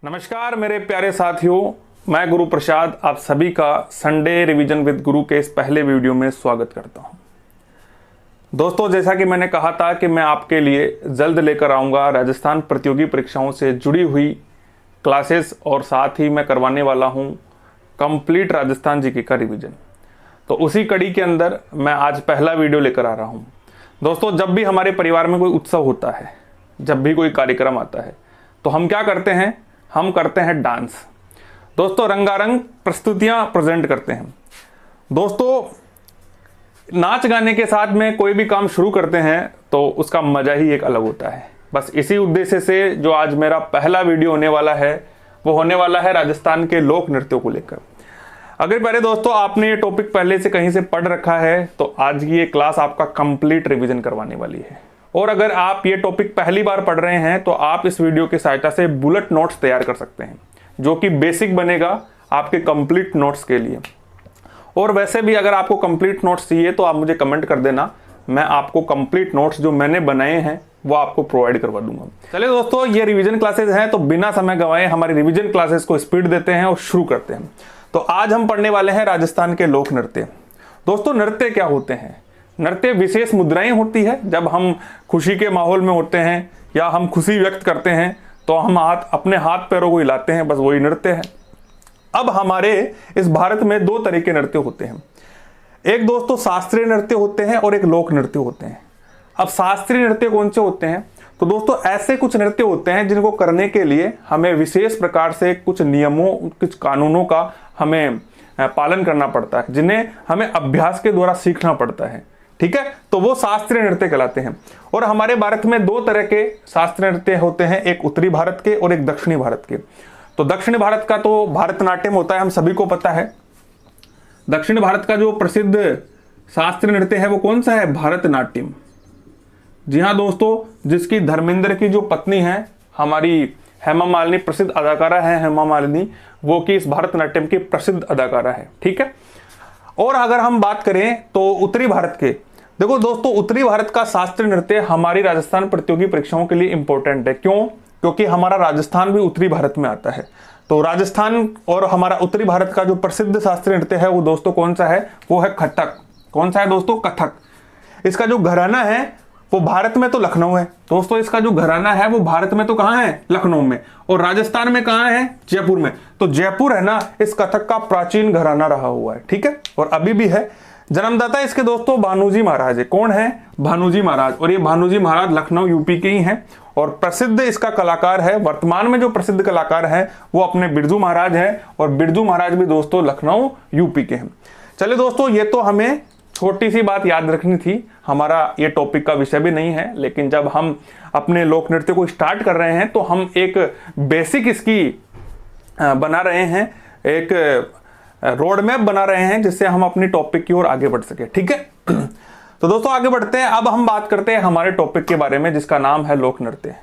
नमस्कार मेरे प्यारे साथियों, मैं गुरु प्रसाद आप सभी का संडे रिवीजन विद गुरु के इस पहले वीडियो में स्वागत करता हूं। दोस्तों, जैसा कि मैंने कहा था कि मैं आपके लिए जल्द लेकर आऊंगा राजस्थान प्रतियोगी परीक्षाओं से जुड़ी हुई क्लासेस और साथ ही मैं करवाने वाला हूं कंप्लीट राजस्थान जीके का रिवीजन। तो उसी कड़ी के अंदर मैं आज पहला वीडियो लेकर आ रहा हूँ। दोस्तों, जब भी हमारे परिवार में कोई उत्सव होता है, जब भी कोई कार्यक्रम आता है, तो हम क्या करते हैं? हम करते हैं डांस। दोस्तों, रंगारंग प्रस्तुतियां प्रेजेंट करते हैं। दोस्तों, नाच गाने के साथ में कोई भी काम शुरू करते हैं तो उसका मजा ही एक अलग होता है। बस इसी उद्देश्य से जो आज मेरा पहला वीडियो होने वाला है वो होने वाला है राजस्थान के लोक नृत्यों को लेकर। अगर पहले दोस्तों आपने ये टॉपिक पहले से कहीं से पढ़ रखा है तो आज की ये क्लास आपका कंप्लीट रिवीजन करवाने वाली है। और अगर आप ये टॉपिक पहली बार पढ़ रहे हैं तो आप इस वीडियो की सहायता से बुलेट नोट्स तैयार कर सकते हैं, जो कि बेसिक बनेगा आपके कंप्लीट नोट्स के लिए। और वैसे भी अगर आपको कंप्लीट नोट्स चाहिए तो आप मुझे कमेंट कर देना, मैं आपको कंप्लीट नोट्स जो मैंने बनाए हैं वो आपको प्रोवाइड करवा दूंगा। चलिए दोस्तों, ये रिवीजन क्लासेस हैं तो बिना समय गंवाए हमारी रिवीजन क्लासेस को स्पीड देते हैं और शुरू करते हैं। तो आज हम पढ़ने वाले हैं राजस्थान के लोक नृत्य। दोस्तों, नृत्य क्या होते हैं? नृत्य विशेष मुद्राएं होती है। जब हम खुशी के माहौल में होते हैं या हम खुशी व्यक्त करते हैं तो हम अपने हाथ पैरों को हिलाते हैं, बस वही नृत्य है। अब हमारे इस भारत में दो तरह के नृत्य होते हैं। एक दोस्तों शास्त्रीय नृत्य होते हैं और एक लोक नृत्य होते हैं। अब शास्त्रीय नृत्य कौन से होते हैं? तो दोस्तों ऐसे कुछ नृत्य होते हैं जिनको करने के लिए हमें विशेष प्रकार से कुछ नियमों, कुछ कानूनों का हमें पालन करना पड़ता है, जिन्हें हमें अभ्यास के द्वारा सीखना पड़ता है। ठीक है, तो वो शास्त्रीय नृत्य कहलाते हैं। और हमारे भारत में दो तरह के शास्त्रीय नृत्य होते हैं, एक उत्तरी भारत के और एक दक्षिणी भारत के। तो दक्षिण भारत का तो भरतनाट्यम होता है, हम सभी को पता है। दक्षिण भारत का जो प्रसिद्ध शास्त्रीय नृत्य है वो कौन सा है? भरतनाट्यम। जी हाँ दोस्तों, जिसकी धर्मेंद्र की जो पत्नी है हमारी हेमा मालिनी, प्रसिद्ध अदाकारा है हेमा मालिनी, वो की इस भरतनाट्यम की प्रसिद्ध अदाकारा है। ठीक है, और अगर हम बात करें तो उत्तरी भारत के, देखो दोस्तों, उत्तरी भारत का शास्त्रीय नृत्य हमारी राजस्थान प्रतियोगी परीक्षाओं के लिए इंपॉर्टेंट है। क्यों? क्योंकि हमारा राजस्थान भी उत्तरी भारत में आता है। तो राजस्थान और हमारा उत्तरी भारत का जो प्रसिद्ध शास्त्रीय नृत्य है वो दोस्तों कौन सा है? वो है कथक। कौन सा है दोस्तों? कथक। इसका जो घराना है वो भारत में तो लखनऊ है। दोस्तों इसका जो घराना है वो भारत में तो कहां है? लखनऊ में। और राजस्थान में कहां है? जयपुर में। तो जयपुर है ना, इस कथक का प्राचीन घराना रहा हुआ है। ठीक है, और अभी भी है। जन्मदाता इसके दोस्तों भानुजी महाराज है। कौन है? भानुजी महाराज। और ये भानुजी महाराज लखनऊ यूपी के ही हैं। और प्रसिद्ध इसका कलाकार है, वर्तमान में जो प्रसिद्ध कलाकार है वो अपने बिरजू महाराज है। और बिरजू महाराज भी दोस्तों लखनऊ यूपी के हैं। चलिए दोस्तों, ये तो हमें छोटी सी बात याद रखनी थी। हमारा ये टॉपिक का विषय भी नहीं है, लेकिन जब हम अपने लोक नृत्य को स्टार्ट कर रहे हैं तो हम एक बेसिक इसकी बना रहे हैं, एक रोड मैप बना रहे हैं, जिससे हम अपनी टॉपिक की ओर आगे बढ़ सके। ठीक है, तो दोस्तों आगे बढ़ते हैं। अब हम बात करते हैं हमारे टॉपिक के बारे में, जिसका नाम है लोक नृत्य।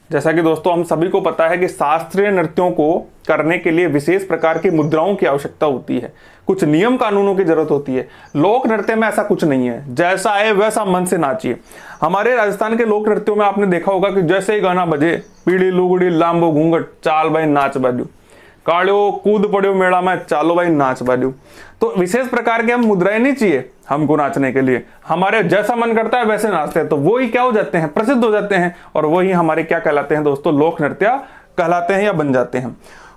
जैसा कि दोस्तों हम सभी को पता है कि शास्त्रीय नृत्यों को करने के लिए विशेष प्रकार की मुद्राओं की आवश्यकता होती है, कुछ नियम कानूनों की जरूरत होती है। लोक नृत्य में ऐसा कुछ नहीं है, जैसा है वैसा मन से नाचिए। हमारे राजस्थान के लोक नृत्यों में आपने देखा होगा कि जैसे ही गाना बजे, पीड़ी लुगड़ी लांबो घूंघट, चाल भाई नाच बाजू, काड़ो कूद पड़ो मेड़ा में, चालो भाई नाच बाजू। तो विशेष प्रकार के हम मुद्राएं नहीं चाहिए हमको नाचने के लिए, हमारे जैसा मन करता है वैसे नाचते हैं। तो वो ही क्या हो जाते हैं? प्रसिद्ध हो जाते हैं। और वही हमारे क्या कहलाते हैं दोस्तों? लोक नृत्य कहलाते हैं या बन जाते हैं।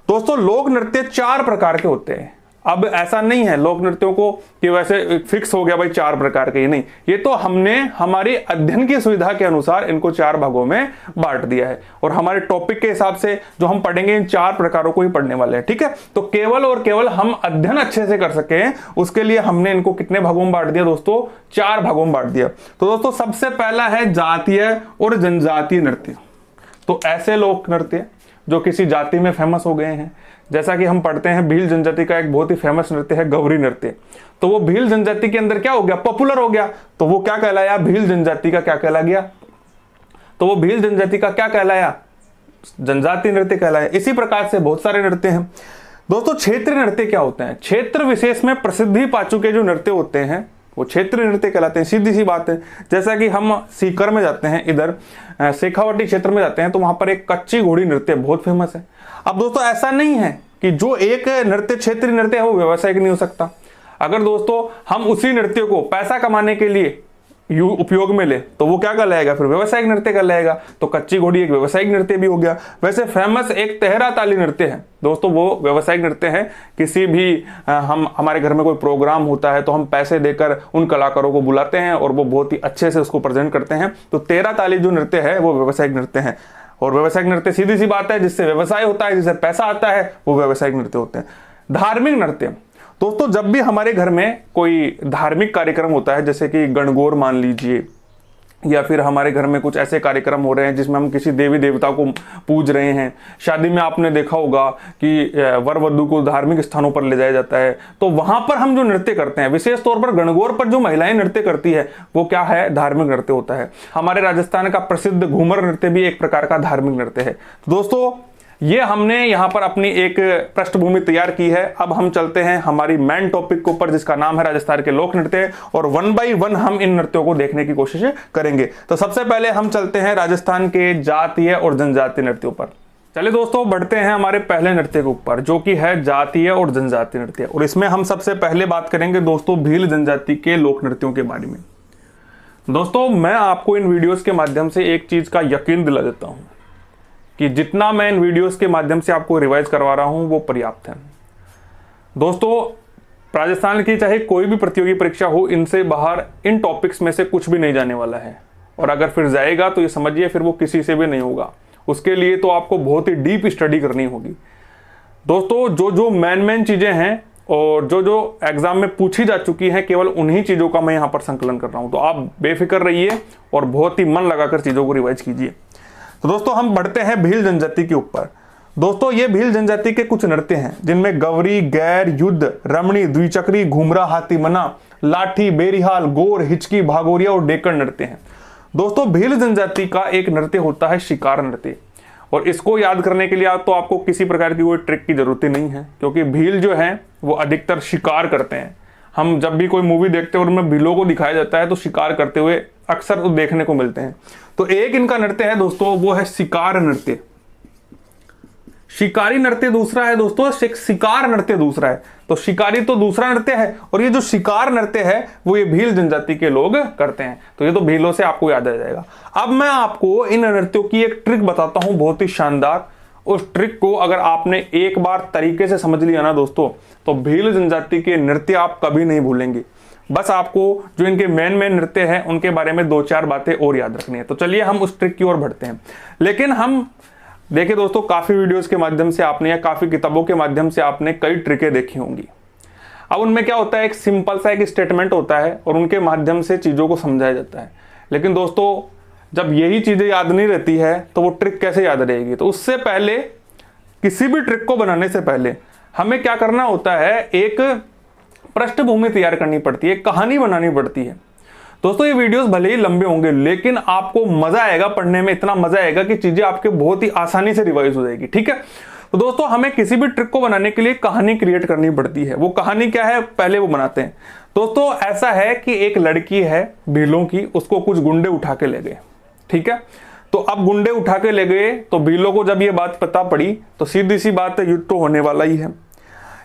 दोस्तों लोक नृत्य 4 प्रकार के होते हैं। अब ऐसा नहीं है लोक नृत्यों को कि वैसे फिक्स हो गया भाई 4 प्रकार के, ही नहीं। ये तो हमने हमारी अध्ययन की सुविधा के अनुसार इनको 4 भागों में बांट दिया है। और हमारे टॉपिक के हिसाब से जो हम पढ़ेंगे इन 4 प्रकारों को ही पढ़ने वाले हैं। ठीक है, तो केवल और केवल हम अध्ययन अच्छे से कर सके उसके लिए हमने इनको कितने भागों में बांट दिया दोस्तों? 4 भागों में बांट दिया। तो दोस्तों सबसे पहला है जातीय और जनजातीय नृत्य। तो ऐसे लोक नृत्य जो किसी जाति में फेमस हो गए हैं, जैसा कि हम पढ़ते हैं भील जनजाति का एक बहुत ही फेमस नृत्य है गौरी नृत्य। तो वो भील जनजाति के अंदर क्या हो गया? पॉपुलर हो गया। तो वो क्या कहलाया? भील जनजाति का क्या कहला गया? तो वो भील जनजाति का क्या कहलाया? जनजातीय नृत्य कहलाया। इसी प्रकार से बहुत सारे नृत्य हैं। दोस्तों क्षेत्रीय नृत्य क्या होते हैं? क्षेत्र विशेष में प्रसिद्धि पा चुके जो नृत्य होते हैं वो क्षेत्रीय नृत्य कहलाते हैं। सीधी सी बात है। जैसा कि हम सीकर में जाते हैं, इधर शेखावाटी क्षेत्र में जाते हैं, तो वहां पर एक कच्ची घोड़ी नृत्य बहुत फेमस है। अब दोस्तों ऐसा नहीं है कि जो एक नृत्य क्षेत्रीय नृत्य है वो व्यावसायिक नहीं हो सकता। अगर दोस्तों हम उसी नृत्य को पैसा कमाने के लिए उपयोग में ले तो वो क्या कहलाएगा, फिर व्यावसायिक नृत्य कहलाएगा। तो कच्ची घोड़ी एक व्यावसायिक नृत्य भी हो गया। वैसे फेमस एक तेहरा ताली नृत्य है दोस्तों, वो व्यावसायिक नृत्य है। किसी भी हमारे घर में कोई प्रोग्राम होता है तो हम पैसे देकर उन कलाकारों को बुलाते हैं और वो बहुत ही अच्छे से उसको प्रेजेंट करते हैं। तो तेहरा ताली जो नृत्य है वो व्यावसायिक नृत्य है। और व्यावसायिक नृत्य सीधी सी बात है, जिससे व्यवसाय होता है, जिससे पैसा आता है, वो व्यावसायिक नृत्य होते हैं। धार्मिक नृत्य दोस्तों, जब भी हमारे घर में कोई धार्मिक कार्यक्रम होता है, जैसे कि गणगौर मान लीजिए, या फिर हमारे घर में कुछ ऐसे कार्यक्रम हो रहे हैं जिसमें हम किसी देवी देवता को पूज रहे हैं, शादी में आपने देखा होगा कि वर वधू को धार्मिक स्थानों पर ले जाया जाता है, तो वहां पर हम जो नृत्य करते हैं, विशेष तौर पर गणगौर पर जो महिलाएं नृत्य करती है वो क्या है, धार्मिक नृत्य होता है। हमारे राजस्थान का प्रसिद्ध घूमर नृत्य भी एक प्रकार का धार्मिक नृत्य है। दोस्तों ये हमने यहाँ पर अपनी एक पृष्ठभूमि तैयार की है। अब हम चलते हैं हमारी मेन टॉपिक के ऊपर, जिसका नाम है राजस्थान के लोक नृत्य, और 1 बाय 1 हम इन नृत्यों को देखने की कोशिश करेंगे। तो सबसे पहले हम चलते हैं राजस्थान के जातीय और जनजातीय नृत्यों पर। चलिए दोस्तों बढ़ते हैं हमारे पहले नृत्य के ऊपर, जो कि है जातीय और जनजातीय नृत्य। और इसमें हम सबसे पहले बात करेंगे दोस्तों भील जनजाति के लोक नृत्यों के बारे में। दोस्तों मैं आपको इन वीडियोस के माध्यम से एक चीज का यकीन दिला देता हूं कि जितना मैं इन वीडियोस के माध्यम से आपको रिवाइज करवा रहा हूं वो पर्याप्त है। दोस्तों राजस्थान की चाहे कोई भी प्रतियोगी परीक्षा हो, इनसे बाहर इन टॉपिक्स में से कुछ भी नहीं जाने वाला है। और अगर फिर जाएगा तो ये समझिए फिर वो किसी से भी नहीं होगा। उसके लिए तो आपको बहुत ही डीप स्टडी करनी होगी। दोस्तों जो जो मेन चीजें हैं और जो जो एग्जाम में पूछी जा चुकी हैं, केवल उन्हीं चीजों का मैं यहाँ पर संकलन कर रहा हूँ। तो आप बेफिक्र रहिए और बहुत ही मन लगाकर चीजों को रिवाइज कीजिए। तो दोस्तों हम बढ़ते हैं भील जनजाति के ऊपर। दोस्तों ये भील जनजाति के कुछ नृत्य हैं जिनमें गवरी, गैर, युद्ध, रमणी, द्विचक्री, घुमरा, हाथीमना, लाठी, बेरिहाल, गोर, हिचकी, भागोरिया और डेक्कन नृत्य हैं। दोस्तों भील जनजाति का एक नृत्य होता है शिकार नृत्य, और इसको याद करने के लिए तो आपको किसी प्रकार की कोई ट्रिक की जरूरत ही नहीं है, क्योंकि भील जो है वो अधिकतर शिकार करते हैं। हम जब भी कोई मूवी देखते हैं और उनमें भीलों को दिखाया जाता है तो शिकार करते हुए अक्सर देखने को मिलते हैं। तो एक इनका नृत्य है दोस्तों, वो है शिकार नृत्य। शिकारी नृत्य दूसरा है दोस्तों, शिकार नृत्य दूसरा है। तो शिकारी तो दूसरा नृत्य है, और ये जो शिकार नृत्य है वो ये भील जनजाति के लोग करते हैं। तो ये तो भीलों से आपको याद आ जाएगा। अब मैं आपको इन नृत्यों की एक ट्रिक बताता हूं, बहुत ही शानदार। उस ट्रिक को अगर आपने एक बार तरीके से समझ लिया ना दोस्तों, तो भील जनजाति के नृत्य आप कभी नहीं भूलेंगे। बस आपको जो इनके मेन नृत्य हैं उनके बारे में 2-4 बातें और याद रखनी है। तो चलिए हम उस ट्रिक की ओर बढ़ते हैं। लेकिन हम देखिए दोस्तों, काफी वीडियोस के माध्यम से आपने या काफी किताबों के माध्यम से आपने कई ट्रिकें देखी होंगी। अब उनमें क्या होता है, एक सिंपल सा एक स्टेटमेंट होता है और उनके माध्यम से चीजों को समझाया जाता है। लेकिन दोस्तों जब यही चीजें याद नहीं रहती है तो वो ट्रिक कैसे याद रहेगी। तो उससे पहले, किसी भी ट्रिक को बनाने से पहले हमें क्या करना होता है, एक पृष्ठभूमि तैयार करनी पड़ती है, कहानी बनानी पड़ती है। दोस्तों ये वीडियोस भले ही लंबे होंगे लेकिन आपको मजा आएगा पढ़ने में, इतना मजा आएगा कि चीजें आपके बहुत ही आसानी से रिवाइज हो जाएगी। ठीक है, तो दोस्तों हमें किसी भी ट्रिक को बनाने के लिए कहानी क्रिएट करनी पड़ती है। वो कहानी क्या है, पहले वो बनाते हैं। दोस्तों ऐसा है कि एक लड़की है भीलों की, उसको कुछ गुंडे उठा के ले गए। ठीक है, तो अब गुंडे उठा के ले गए तो भीलों को जब ये बात पता पड़ी तो सीधी सी बात है, युद्ध तो होने वाला ही है,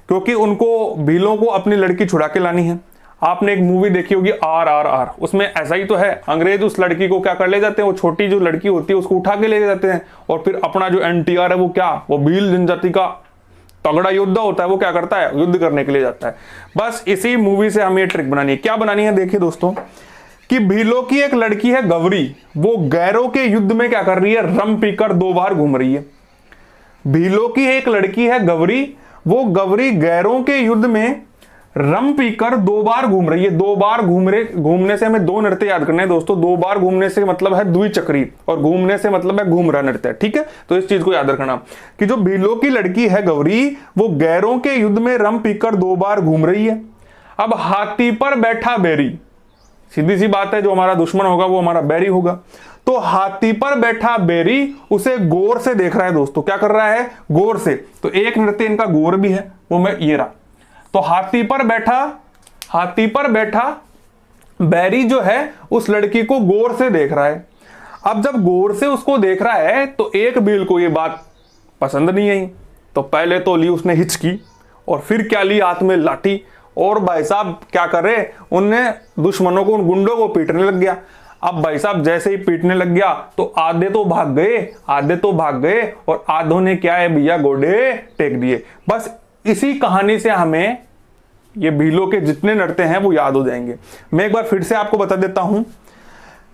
क्योंकि उनको भीलों को अपनी लड़की छुड़ा के लानी है। आपने एक मूवी देखी होगी RRR, उसमें ऐसा ही तो है। अंग्रेज उस लड़की को क्या कर ले जाते हैं, वो छोटी जो लड़की होती है उसको उठा के ले जाते हैं, और फिर अपना जो NTR है वो भील जनजाति का तगड़ा योद्धा होता है, वो क्या करता है, युद्ध करने के लिए जाता है। बस इसी मूवी से हमें ट्रिक बनानी है। क्या बनानी है, देखिए दोस्तों कि भीलों की एक लड़की है गवरी, वो गैरों के युद्ध में क्या कर रही है, रम पीकर 2 बार घूम रही है। भीलों की एक लड़की है गवरी, वो गवरी गैरों के युद्ध में रम पीकर 2 बार घूम रही है। 2 बार घूमने से हमें 2 नृत्य याद करने हैं दोस्तों। 2 बार घूमने से मतलब है द्विचक्री, और घूमने से मतलब है घूमरा नृत्य। ठीक है, तो इस चीज को याद रखना कि जो भीलों की लड़की है गौरी, वो गैरों के युद्ध में रम पीकर 2 बार घूम रही है। अब हाथी पर बैठा बैरी, सीधी सी बात है, जो हमारा दुश्मन होगा वो हमारा बैरी होगा। तो हाथी पर बैठा बैरी उसे गौर से देख रहा है दोस्तों। क्या कर रहा है, गौर से। तो एक नृत्य इनका गौर भी है, वो मैं ये रहा। तो हाथी पर बैठा बैरी जो है उस लड़की को गौर से देख रहा है। अब जब गौर से उसको देख रहा है तो एक भील को ये बात पसंद नहीं आई। तो पहले तो ली उसने हिचकी और फिर क्या ली, हाथ में लाठी, और भाई साहब क्या कर रहे, उनने दुश्मनों को, उन गुंडों को पीटने लग गया। अब भाई साहब जैसे ही पीटने लग गया तो आधे तो भाग गए और आधों ने क्या है भैया, गोडे टेक दिए। बस इसी कहानी से हमें ये भीलों के जितने नृत्य हैं वो याद हो जाएंगे। मैं एक बार फिर से आपको बता देता हूं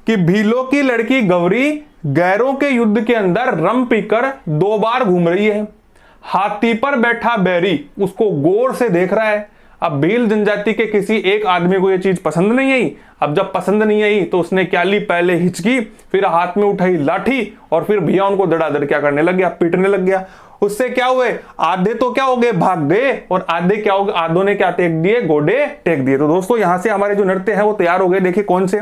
कि भीलों की लड़की गौरी गैरों के युद्ध के अंदर रम पीकर 2 बार घूम रही है। हाथी पर बैठा बैरी उसको गौर से देख रहा है। अब भील जनजाति के किसी एक आदमी को यह चीज पसंद नहीं आई। अब जब पसंद नहीं आई तो उसने क्या ली, पहले हिचकी, फिर हाथ में उठाई लाठी और फिर भैया उनको धड़ाधड़ क्या करने लग गया, पीटने लग गया। उससे क्या हुए, आधे तो क्या हो गए, भाग गए, और आधे क्या हो गए, आधों ने क्या टेक दिए, गोडे टेक दिए। तो दोस्तों यहां से हमारे जो नृत्य है वो तैयार हो गए। देखिए कौन से,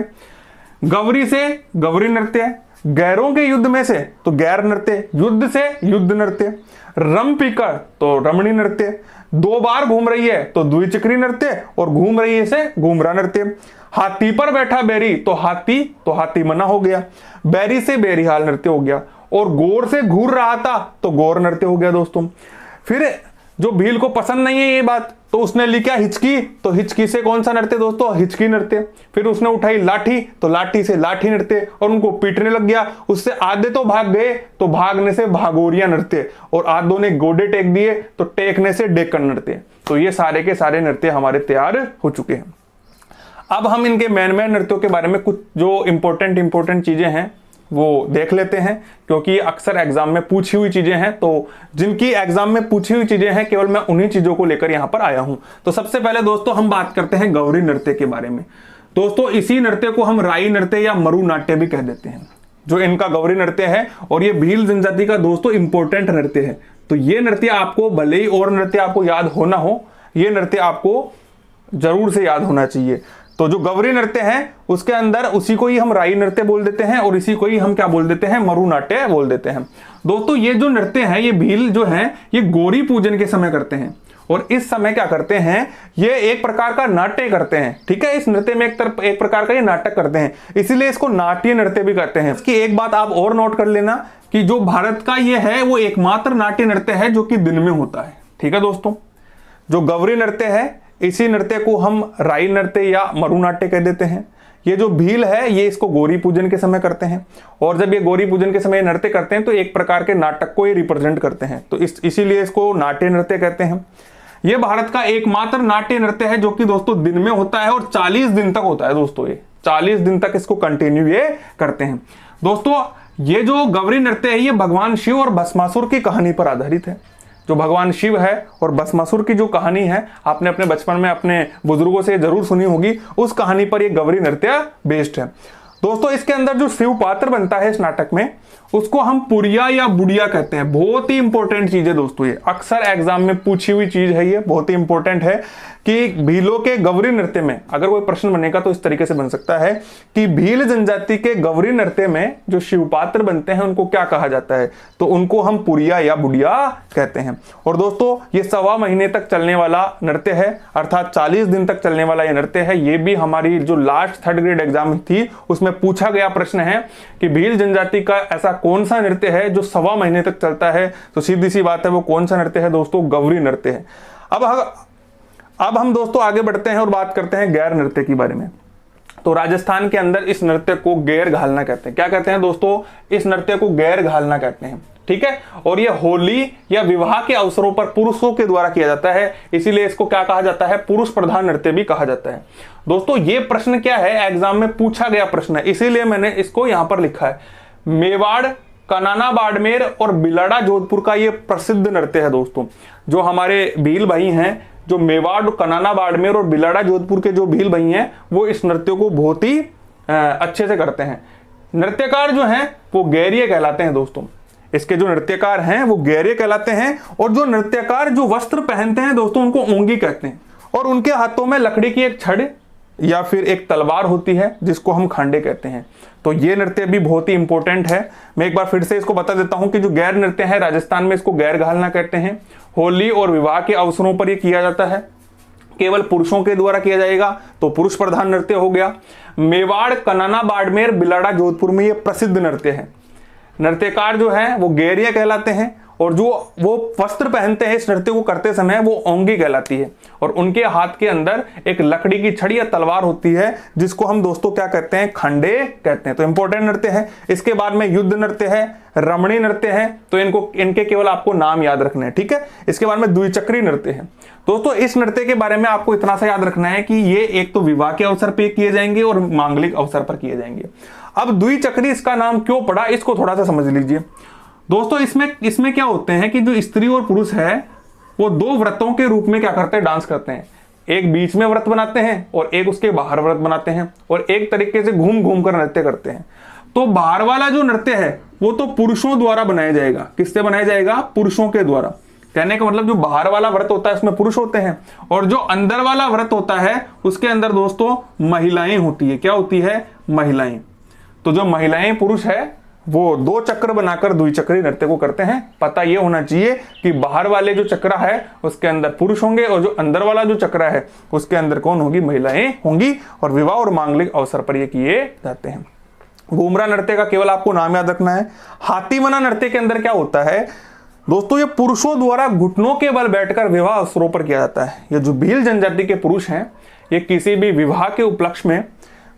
गौरी से गौरी नृत्य, गैरों के युद्ध में से तो गैर नृत्य, युद्ध से युद्ध नृत्य, रम पीकर तो रमणी नृत्य, 2 बार घूम रही है तो द्विचक्री नृत्य, और घूम रही है से घूमरा नृत्य। हाथी पर बैठा बैरी तो हाथी मना हो गया, बैरी से बैरीहाल नृत्य हो गया, और गौर से घूर रहा था तो गौर नृत्य हो गया दोस्तों। फिर जो भील को पसंद नहीं है ये बात तो उसने ली क्या, हिचकी, तो हिचकी से कौन सा नृत्य दोस्तों, हिचकी नृत्य। फिर उसने उठाई लाठी तो लाठी से लाठी नृत्य और उनको पीटने लग गया। उससे आधे तो भाग गए तो भागने से भागोरिया नृत्य, और आधों ने गोडे टेक दिए तो टेकने से डेक्कन नृत्य। तो ये सारे के सारे नृत्य हमारे तैयार हो चुके हैं। अब हम इनके मेन नृत्यों के बारे में कुछ जो इंपॉर्टेंट चीजें हैं वो देख लेते हैं, क्योंकि अक्सर एग्जाम में पूछी हुई चीजें हैं। तो जिनकी एग्जाम में पूछी हुई चीजें हैं केवल मैं उन्हीं चीजों को लेकर यहां पर आया हूं। तो सबसे पहले दोस्तों हम बात करते हैं गौरी नृत्य के बारे में। दोस्तों इसी नृत्य को हम राई नृत्य या मरु नाट्य भी कह देते हैं, जो इनका गौरी नृत्य है, और ये भील जनजाति का दोस्तों इंपॉर्टेंट नृत्य है। तो ये नृत्य आपको भले ही और नृत्य आपको याद होना हो, ये नृत्य आपको जरूर से याद होना चाहिए। तो जो गौरी नृत्य है उसके अंदर उसी को ही हम राई नृत्य बोल देते हैं और इसी को ही हम क्या बोल देते हैं, मरु नाट्य बोल देते हैं। दोस्तों ये जो नृत्य है ये भील जो है ये गौरी पूजन के समय करते हैं, और इस समय क्या करते हैं, ये एक प्रकार का नाट्य करते हैं। ठीक है, इस नृत्य में एक प्रकार का ये नाटक करते हैं, इसीलिए इसको नाट्य नृत्य भी करते हैं। इसकी एक बात आप और नोट कर लेना कि जो भारत का ये है वो एकमात्र नाट्य नृत्य है जो कि दिन में होता है। ठीक है दोस्तों, जो गौरी नृत्य है इसी नृत्य को हम राई नृत्य या मरु नाट्य कह देते हैं। ये जो भील है ये इसको गौरी पूजन के समय करते हैं, और जब ये गौरी पूजन के समय नृत्य करते हैं तो एक प्रकार के नाटक को ये रिप्रेजेंट करते हैं, तो इसीलिए इसको नाट्य नृत्य कहते हैं। ये भारत का एकमात्र नाट्य नृत्य है जो कि दोस्तों दिन में होता है और 40 दिन तक होता है। दोस्तों ये 40 दिन तक इसको कंटिन्यू ये करते हैं। दोस्तों ये जो गौरी नृत्य है ये भगवान शिव और भस्मासुर की कहानी पर आधारित है। जो भगवान शिव है और भस्मासुर की जो कहानी है आपने अपने बचपन में अपने बुजुर्गों से जरूर सुनी होगी, उस कहानी पर ये गौरी नृत्य बेस्ड है। दोस्तों इसके अंदर जो शिव पात्र बनता है इस नाटक में उसको हम पुरिया या बुढ़िया कहते हैं। बहुत ही इंपॉर्टेंट चीज है दोस्तों, ये अक्सर एग्जाम में पूछी हुई चीज है, ये बहुत ही इंपॉर्टेंट है कि भीलों के गौरी नृत्य में अगर कोई प्रश्न बनेगा तो इस तरीके से बन सकता है कि भील जनजाति के गौरी नृत्य में जो शिव पात्र बनते हैं उनको क्या कहा जाता है, तो उनको हम पुरिया या बुढ़िया कहते हैं। और दोस्तों ये 1.25 महीने तक चलने वाला नृत्य है, अर्थात 40 दिन तक चलने वाला ये नृत्य है। ये भी हमारी जो लास्ट 3rd ग्रेड एग्जाम थी उसमें पूछा गया प्रश्न है कि भील जनजाति का ऐसा कौन सा नृत्य है जो 1.25 महीने तक चलता है, तो सीधी सी बात है वो कौन सा नृत्य है दोस्तों, गौरी नृत्य है। अब हम दोस्तों आगे बढ़ते हैं और बात करते हैं गैर नृत्य के बारे में। तो राजस्थान के अंदर इस नृत्य को गैर घालना कहते हैं। क्या कहते हैं दोस्तों, इस नृत्य को गैर घालना कहते हैं। ठीक है, और यह होली या विवाह के अवसरों पर पुरुषों के द्वारा किया जाता है, इसीलिए इसको क्या कहा जाता है, पुरुष प्रधान नृत्य भी कहा जाता है। दोस्तों ये प्रश्न क्या है, एग्जाम में पूछा गया प्रश्न है, इसीलिए मैंने इसको यहां पर लिखा है। मेवाड़, कनाना बाड़मेर और बिलाड़ा जोधपुर का ये प्रसिद्ध नृत्य है दोस्तों। जो हमारे भील भाई हैं, जो मेवाड़, कनाना बाड़मेर और बिलाड़ा जोधपुर के जो भील भाई हैं वो इस नृत्य को बहुत ही अच्छे से करते हैं। नृत्यकार जो हैं वो गैरिये कहलाते हैं दोस्तों। इसके जो नृत्यकार हैं वो गैरिये कहलाते हैं, और जो नृत्यकार जो वस्त्र पहनते हैं दोस्तों उनको ओंगी कहते हैं, और उनके हाथों में लकड़ी की एक छड़ या फिर एक तलवार होती है जिसको हम खांडे कहते हैं। तो ये नृत्य भी बहुत ही इंपॉर्टेंट है। मैं एक बार फिर से इसको बता देता हूं कि जो गैर नृत्य है राजस्थान में इसको गैर घालना कहते हैं। होली और विवाह के अवसरों पर ये किया जाता है। केवल पुरुषों के द्वारा किया जाएगा तो पुरुष प्रधान नृत्य हो गया। मेवाड़, कनाना, बाड़मेर, बिलाड़ा, जोधपुर में ये प्रसिद्ध नृत्य है। नृत्यकार जो है वो गैरिया कहलाते हैं और जो वो वस्त्र पहनते हैं इस नृत्य को करते समय वो ओंगी कहलाती है और उनके हाथ के अंदर एक लकड़ी की छड़ी या तलवार होती है जिसको हम दोस्तों क्या कहते हैं, खंडे कहते हैं। तो इंपॉर्टेंट नृत्य है। इसके बाद में युद्ध नृत्य है, रमणी नृत्य है, तो इनके केवल आपको नाम याद रखने हैं, ठीक है। इसके बाद में द्विचक्री नृत्य है। दोस्तों इस नृत्य के बारे में आपको इतना सा याद रखना है कि ये एक तो विवाह के अवसर पर किए जाएंगे और मांगलिक अवसर पर किए जाएंगे। अब द्विचक्री इसका नाम क्यों पड़ा इसको थोड़ा सा समझ लीजिए दोस्तों। इसमें क्या होते हैं कि जो स्त्री और पुरुष है वो दो व्रतों के रूप में क्या करते हैं, डांस करते हैं। एक बीच में व्रत बनाते हैं और एक उसके बाहर व्रत बनाते हैं और एक तरीके से घूम घूम कर नृत्य करते हैं। तो बाहर वाला जो नृत्य है वो तो पुरुषों द्वारा बनाया जाएगा। किससे बनाया जाएगा, पुरुषों के द्वारा। कहने का मतलब जो बाहर वाला व्रत होता है उसमें पुरुष होते हैं और जो अंदर वाला व्रत होता है उसके अंदर दोस्तों महिलाएं होती है। क्या होती है, महिलाएं। तो जो महिलाएं पुरुष है वो दो चक्र बनाकर द्विचक्री नृत्य को करते हैं। पता ये होना चाहिए कि बाहर वाले जो चक्र है उसके अंदर पुरुष होंगे और जो अंदर वाला जो चक्र है उसके अंदर कौन होगी, महिलाएं होंगी और विवाह और मांगलिक अवसर पर ये किए जाते हैं। घूमरा नृत्य का केवल आपको नाम याद रखना है। हाथीमना नृत्य के अंदर क्या होता है दोस्तों, ये पुरुषों द्वारा घुटनों के बल बैठकर विवाह अवसरों पर किया जाता है। ये जो भील जनजाति के पुरुष हैं ये किसी भी विवाह के उपलक्ष्य में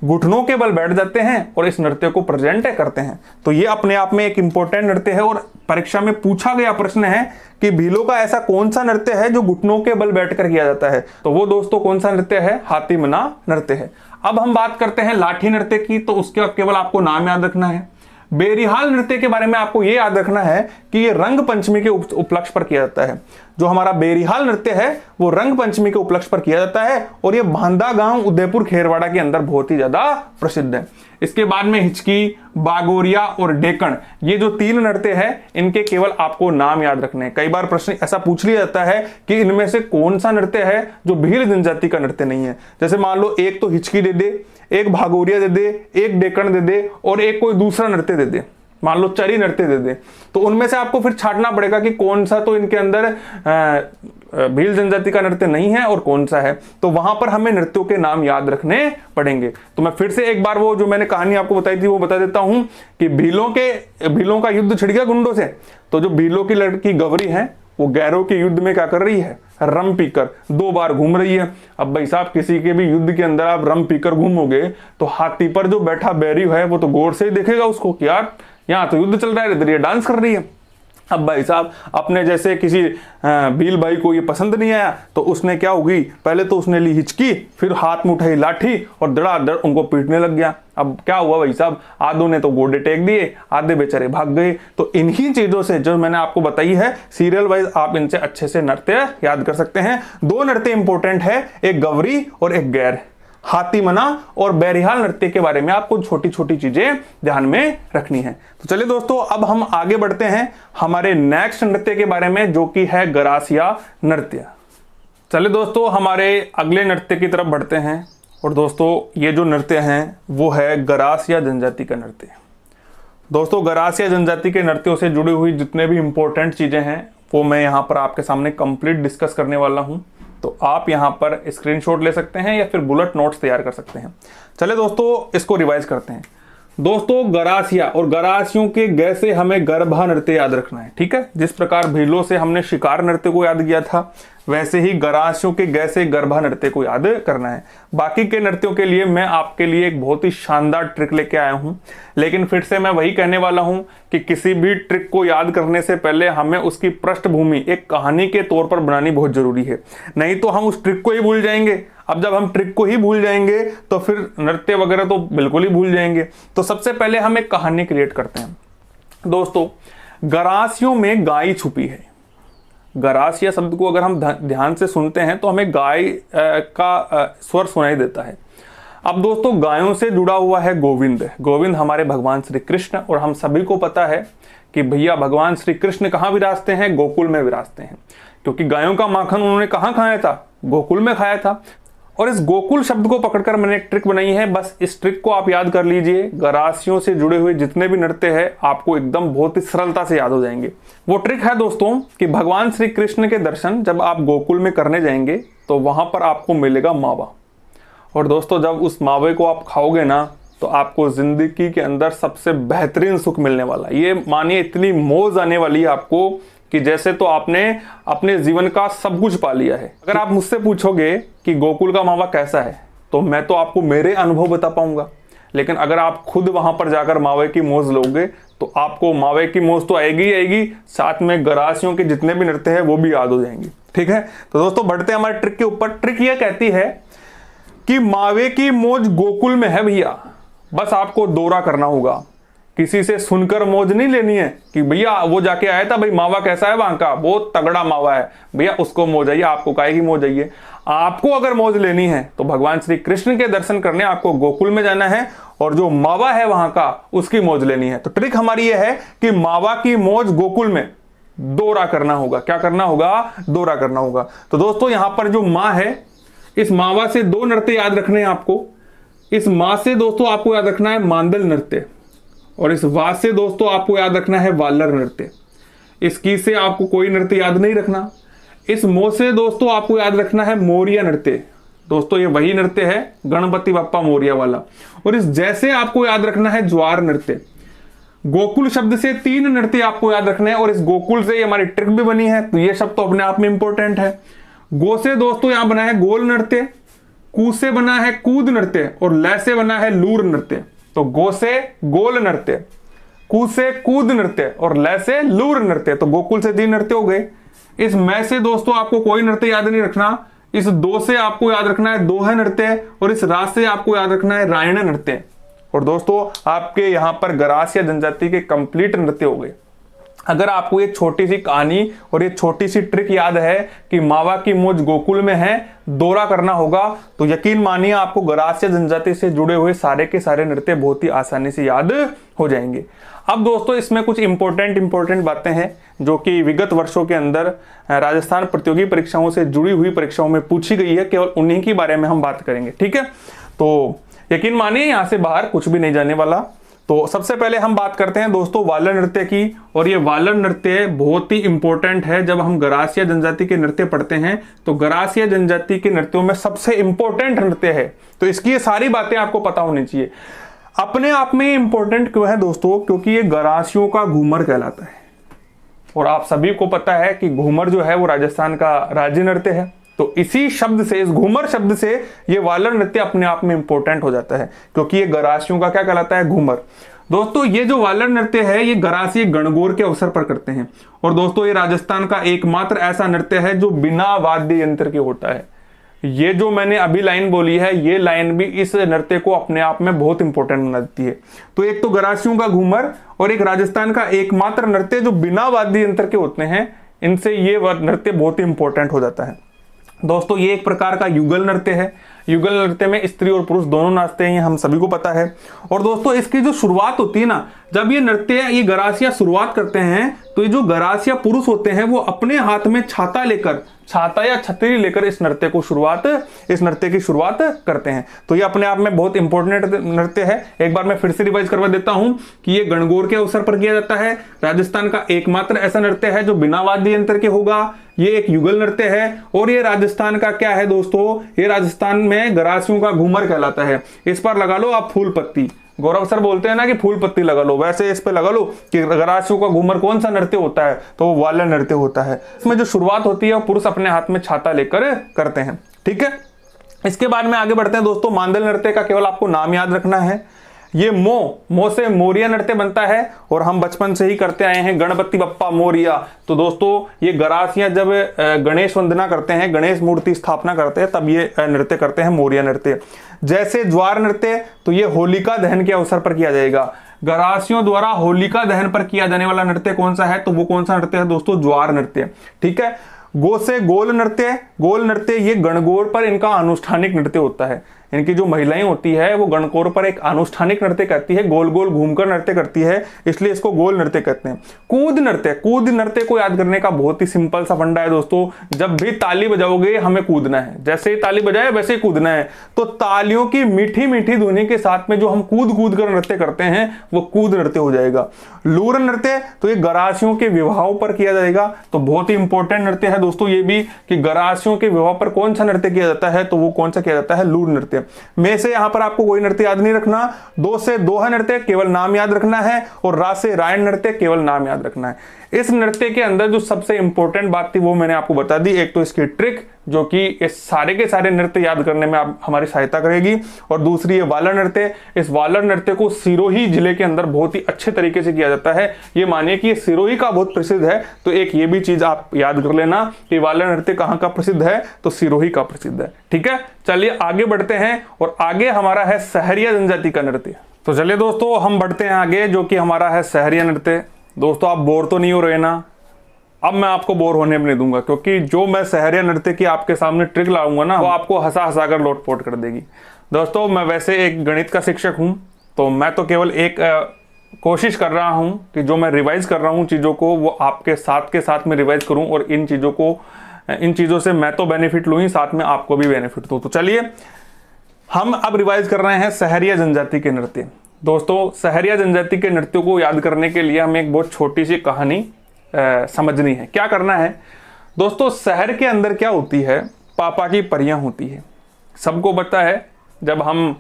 घुटनों के बल बैठ जाते हैं और इस नृत्य को प्रेजेंट करते हैं। तो ये अपने आप में एक इंपॉर्टेंट नृत्य है और परीक्षा में पूछा गया प्रश्न है कि भीलों का ऐसा कौन सा नृत्य है जो घुटनों के बल बैठकर किया जाता है। तो वो दोस्तों कौन सा नृत्य है, हाथीमना नृत्य है। अब हम बात करते हैं लाठी नृत्य की। तो उसके केवल आपको नाम याद रखना है। बेरिहाल नृत्य के बारे में आपको यह याद रखना है कि ये रंग पंचमी के उपलक्ष्य पर किया जाता है। जो हमारा बेरिहाल नृत्य है वो रंग पंचमी के उपलक्ष्य पर किया जाता है और ये भांदा गांव उदयपुर खेरवाड़ा के अंदर बहुत ही ज्यादा प्रसिद्ध है। इसके बाद में हिचकी, बागोरिया और डेकन, ये जो तीन नृत्य है इनके केवल आपको नाम याद रखने हैं। कई बार प्रश्न ऐसा पूछ लिया जाता है कि इनमें से कौन सा नृत्य है जो भील जनजाति का नृत्य नहीं है। जैसे मान लो एक तो हिचकी दे दे, एक भागोरिया दे दे, एक डेकन दे दे और एक कोई दूसरा नृत्य दे दे, मान लो चरी नृत्य दे दे, तो उनमें से आपको फिर छांटना पड़ेगा कि कौन सा तो इनके अंदर भील जनजाति का नृत्य नहीं है और कौन सा है। तो वहां पर हमें नृत्यों के नाम याद रखने पड़ेंगे। तो मैं फिर से एक बार वो जो मैंने कहानी आपको बताई थी वो बता देता हूं कि भीलों का युद्ध छिड़ गया गुंडों से। तो जो भीलों की लड़की गौरी है वो गैरों के युद्ध में क्या कर रही है, रम पीकर 2 बार घूम रही है। अब भाई साहब किसी के भी युद्ध के अंदर आप रम पीकर घूमोगे तो हाथी पर जो बैठा बैरी है वो तो गौर से ही देखेगा उसको कि यार यहाँ तो युद्ध चल रहा है, इधर ये डांस कर रही है। अब भाई साहब अपने जैसे किसी भील भाई को ये पसंद नहीं आया तो उसने क्या होगी, पहले तो उसने ली हिचकी, फिर हाथ में उठाई लाठी और धड़ाधड़ उनको पीटने लग गया। अब क्या हुआ भाई साहब, आधों ने तो गोडे टेक दिए, आधे बेचारे भाग गए। तो इन्हीं चीजों से जो मैंने आपको बताई है सीरियल वाइज आप इनसे अच्छे से नृत्य याद कर सकते हैं। 2 नृत्य इंपॉर्टेंट है, एक गौरी और एक गैर। हाथीमना और बेरिहाल नृत्य के बारे में आपको छोटी छोटी चीजें ध्यान में रखनी है। तो चलिए दोस्तों अब हम आगे बढ़ते हैं हमारे नेक्स्ट नृत्य के बारे में जो कि है गरासिया नृत्य। चलिए दोस्तों हमारे अगले नृत्य की तरफ बढ़ते हैं और दोस्तों ये जो नृत्य है वो है गरासिया जनजाति का नृत्य। दोस्तों गरासिया जनजाति के नृत्यों से जुड़ी हुई जितने भी इंपॉर्टेंट चीजें हैं वो मैं यहाँ पर आपके सामने कंप्लीट डिस्कस करने वाला हूँ। तो आप यहाँ पर स्क्रीनशॉट ले सकते हैं या फिर बुलेट नोट्स तैयार कर सकते हैं। चले दोस्तों इसको रिवाइज करते हैं। दोस्तों गरासिया और गरासियों के ग से हमें गर्भा नृत्य याद रखना है, ठीक है। जिस प्रकार भीलों से हमने शिकार नृत्य को याद किया था वैसे ही गरासियों के ग से गर्भा नृत्य को याद करना है। बाकी के नृत्यों के लिए मैं आपके लिए एक बहुत ही शानदार ट्रिक लेके आया हूं, लेकिन फिर से मैं वही कहने वाला हूं कि किसी भी ट्रिक को याद करने से पहले हमें उसकी पृष्ठभूमि एक कहानी के तौर पर बनानी बहुत जरूरी है, नहीं तो हम उस ट्रिक को ही भूल जाएंगे। अब जब हम ट्रिक को ही भूल जाएंगे तो फिर नृत्य वगैरह तो बिल्कुल ही भूल जाएंगे। तो सबसे पहले हम एक कहानी क्रिएट करते हैं। दोस्तों गरासियों में गाय छुपी है। गरासिया शब्द को अगर हम ध्यान से सुनते हैं तो हमें गाय का स्वर सुनाई देता है। अब दोस्तों गायों से जुड़ा हुआ है गोविंद। गोविंद हमारे भगवान श्री कृष्ण, और हम सभी को पता है कि भैया भगवान श्री कृष्ण कहाँ विराजते हैं, गोकुल में विराजते हैं, क्योंकि गायों का माखन उन्होंने कहाँ खाया था, गोकुल में खाया था। और इस गोकुल शब्द को पकड़कर मैंने एक ट्रिक बनाई है, बस इस ट्रिक को आप याद कर लीजिए। गरासियों से जुड़े हुए जितने भी नृत्य है आपको एकदम बहुत ही सरलता से याद हो जाएंगे। वो ट्रिक है दोस्तों कि भगवान श्री कृष्ण के दर्शन जब आप गोकुल में करने जाएंगे तो वहाँ पर आपको मिलेगा मावा। और दोस्तों जब उस मावे को आप खाओगे ना तो आपको ज़िंदगी के अंदर सबसे बेहतरीन सुख मिलने वाला है। ये मानिए इतनी मौज आने वाली है आपको कि जैसे तो आपने अपने जीवन का सब कुछ पा लिया है। अगर आप मुझसे पूछोगे कि गोकुल का मावा कैसा है तो मैं तो आपको मेरे अनुभव बता पाऊंगा, लेकिन अगर आप खुद वहां पर जाकर मावे की मौज लोगे तो आपको मावे की मौज तो आएगी ही आएगी, साथ में गरासियों के जितने भी नृत्य हैं वो भी याद हो जाएंगे। ठीक है, तो दोस्तों बढ़ते हैं हमारे ट्रिक के ऊपर। ट्रिक ये कहती है कि मावे की मौज गोकुल में है भैया, बस आपको दौरा करना होगा। किसी से सुनकर मौज नहीं लेनी है कि भैया वो जाके आया था, भाई मावा कैसा है वहां का, बहुत तगड़ा मावा है, भैया उसको मौज आइए, आपको काहे की मौज आइए। आपको अगर मौज लेनी है तो भगवान श्री कृष्ण के दर्शन करने आपको गोकुल में जाना है और जो मावा है वहां का उसकी मौज लेनी है। तो ट्रिक हमारी यह है कि मावा की मौज गोकुल में दौरा करना होगा। क्या करना होगा? दौरा करना होगा। तो दोस्तों यहां पर जो माँ है, इस मावा से दो नृत्य याद रखने हैं आपको। इस माँ से दोस्तों आपको याद रखना है मांदल नृत्य, और इस वा से दोस्तों आपको याद रखना है वालर नृत्य। इस की से आपको कोई नृत्य याद नहीं रखना। इस मो से दोस्तों आपको याद रखना है मोरिया नृत्य। दोस्तों ये वही नृत्य है गणपति बप्पा मोरिया वाला। और इस जैसे आपको याद रखना है ज्वार नृत्य। गोकुल शब्द से 3 नृत्य आपको याद रखने हैं, और इस गोकुल से हमारी ट्रिक भी बनी है, तो ये शब्द तो अपने आप में इंपॉर्टेंट है। गो से दोस्तों यहां बना है गोल नृत्य, कू से बना है कूद नृत्य, और लै से बना है लूर नृत्य। तो गो से गोल नृत्य, कू से कूद नृत्य और लै से लूर नृत्य। तो गोकुल से 3 नृत्य हो गए। इस मैं से दोस्तों आपको कोई नृत्य याद नहीं रखना। इस दो से आपको याद रखना है दोहा नृत्य, और इस रा से आपको याद रखना है रायण नृत्य। और दोस्तों आपके यहां पर गरासिया जनजाति के कंप्लीट नृत्य हो गए। अगर आपको ये छोटी सी कहानी और ये छोटी सी ट्रिक याद है कि मावा की मौज गोकुल में है, दौरा करना होगा, तो यकीन मानिए आपको गरासिया जनजाति से जुड़े हुए सारे के सारे नृत्य बहुत ही आसानी से याद हो जाएंगे। अब दोस्तों इसमें कुछ इंपॉर्टेंट बातें हैं जो कि विगत वर्षों के अंदर राजस्थान प्रतियोगी परीक्षाओं से जुड़ी हुई परीक्षाओं में पूछी गई है, केवल उन्हीं के बारे में हम बात करेंगे। ठीक है, तो यकीन मानिए यहां से बाहर कुछ भी नहीं जाने वाला। तो सबसे पहले हम बात करते हैं दोस्तों वालर नृत्य की, और ये वालर नृत्य बहुत ही इंपॉर्टेंट है। जब हम गरासिया जनजाति के नृत्य पढ़ते हैं तो गरासिया जनजाति के नृत्यों में सबसे इंपॉर्टेंट नृत्य है, तो इसकी ये सारी बातें आपको पता होनी चाहिए। अपने आप में इंपॉर्टेंट क्यों है दोस्तों? क्योंकि ये गरासियों का घूमर कहलाता है, और आप सभी को पता है कि घूमर जो है वो राजस्थान का राज्य नृत्य है। तो इसी शब्द से, इस घूमर शब्द से ये वालर नृत्य अपने आप में इंपॉर्टेंट हो जाता है, क्योंकि ये गरासियों का क्या कहलाता है? घूमर। दोस्तों ये जो वालर नृत्य है ये गरासी गणगौर के अवसर पर करते हैं, और दोस्तों ये राजस्थान का एकमात्र ऐसा नृत्य है जो बिना वाद्य यंत्र के होता है। ये जो मैंने अभी लाइन बोली है, ये लाइन भी इस नृत्य को अपने आप में बहुत इंपॉर्टेंट बना देती है। तो एक तो गरासियों का घूमर और एक राजस्थान का एकमात्र नृत्य जो बिना वाद्य यंत्र के होते हैं, इनसे ये नृत्य बहुत ही इंपॉर्टेंट हो जाता है। दोस्तों ये एक प्रकार का युगल नृत्य है। युगल नृत्य में स्त्री और पुरुष दोनों नाचते हैं, हम सभी को पता है। और दोस्तों इसकी जो शुरुआत होती है ना, जब ये नृत्य ये गरासिया शुरुआत करते हैं तो ये जो गरासिया पुरुष होते हैं वो अपने हाथ में छाता लेकर, छाता या छतरी लेकर इस नृत्य की शुरुआत करते हैं। तो ये अपने आप में बहुत इंपॉर्टेंट नृत्य है। एक बार मैं फिर से रिवाइज करवा देता हूं कि ये गणगौर के अवसर पर किया जाता है। राजस्थान का एकमात्र ऐसा नृत्य है जो बिना वाद्य यंत्र के होगा। ये एक युगल नृत्य है, और ये राजस्थान का क्या है दोस्तों? ये राजस्थान में गरासियों का घूमर कहलाता है। इस पर लगा लो आप फूल पत्ती। गौरव सर बोलते हैं ना कि फूल पत्ती लगा लो, वैसे इस पे लगा लो कि गरासियों का घूमर कौन सा नृत्य होता है, तो वो वालर नृत्य होता है। इसमें जो शुरुआत होती है वो पुरुष अपने हाथ में छाता लेकर करते हैं। ठीक है, इसके बाद में आगे बढ़ते हैं दोस्तों। मांदल नृत्य का केवल आपको नाम याद रखना है। ये मो से मोरिया नृत्य बनता है, और हम बचपन से ही करते आए हैं गणपति बप्पा मोरिया। तो दोस्तों ये गरासियां जब गणेश वंदना करते हैं, गणेश मूर्ति स्थापना करते हैं, तब ये नृत्य करते हैं मोरिया नृत्य। जैसे ज्वार नृत्य, तो ये होलिका दहन के अवसर पर किया जाएगा। गरासियों द्वारा होलिका दहन पर किया जाने वाला नृत्य कौन सा है? तो वो कौन सा नृत्य है दोस्तों? ज्वार नृत्य। ठीक है, गो से गोल नृत्य, गोल नृत्य ये गणगौर पर इनका अनुष्ठानिक नृत्य होता है। इनकी जो महिलाएं होती है वो गणकौर पर एक अनुष्ठानिक नृत्य करती है, गोल गोल घूमकर नृत्य करती है, इसलिए इसको गोल नृत्य कहते हैं। कूद नृत्य, कूद नृत्य को याद करने का बहुत ही सिंपल सा फंडा है दोस्तों। जब भी ताली बजाओगे हमें कूदना है, जैसे ही ताली बजाए वैसे ही कूदना है। तो तालियों की मीठी मीठी ध्वनि के साथ में जो हम कूद कूद कर नृत्य करते हैं वो कूद नृत्य हो जाएगा। लूर नृत्य तो ये गरासियों के विवाहों पर किया जाएगा, तो बहुत ही इंपॉर्टेंट नृत्य है दोस्तों ये भी, कि गरासियों के विवाह पर कौन सा नृत्य किया जाता है, तो वो कौन सा किया जाता है, लूर नृत्य। में से यहां पर आपको कोई नृत्य याद नहीं रखना, दो से दोहा नृत्य केवल नाम याद रखना है, और रा से रायन नृत्य केवल नाम याद रखना है। इस नृत्य के अंदर जो सबसे इंपॉर्टेंट बात थी वो मैंने आपको बता दी। एक तो इसकी ट्रिक जो कि इस सारे के सारे नृत्य याद करने में हमारी सहायता करेगी, और दूसरी है वालर नृत्य। इस वालर नृत्य को सिरोही जिले के अंदर बहुत ही अच्छे तरीके से किया जाता है। ये मानिए कि ये सिरोही का बहुत प्रसिद्ध है, तो एक ये भी चीज आप याद कर लेना कि वालर नृत्य कहाँ का प्रसिद्ध है, तो सिरोही का प्रसिद्ध है। ठीक है, चलिए आगे बढ़ते हैं, और आगे हमारा है सहरिया जनजाति का नृत्य। तो चलिए दोस्तों हम बढ़ते हैं आगे, जो कि हमारा है सहरिया नृत्य। दोस्तों आप बोर तो नहीं हो रहे ना? अब मैं आपको बोर होने भी नहीं दूंगा, क्योंकि जो मैं सहरिया नृत्य की आपके सामने ट्रिक लाऊंगा ना, वो आपको हंसा हंसा कर लोटपोट कर देगी। दोस्तों मैं वैसे एक गणित का शिक्षक हूं, तो मैं तो केवल एक कोशिश कर रहा हूं कि जो मैं रिवाइज कर रहा हूं चीज़ों को, वो आपके साथ के साथ में रिवाइज करूं, और इन चीज़ों से मैं तो बेनिफिट लूँ ही, साथ में आपको भी बेनिफिट दूँ। तो चलिए हम अब रिवाइज कर रहे हैं सहरिया जनजाति के नृत्य। दोस्तों सहरिया जनजाति के नृत्यों को याद करने के लिए हमें एक बहुत छोटी सी कहानी समझनी है। क्या करना है दोस्तों, शहर के अंदर क्या होती है, पापा की परियां होती है। सबको पता है जब हम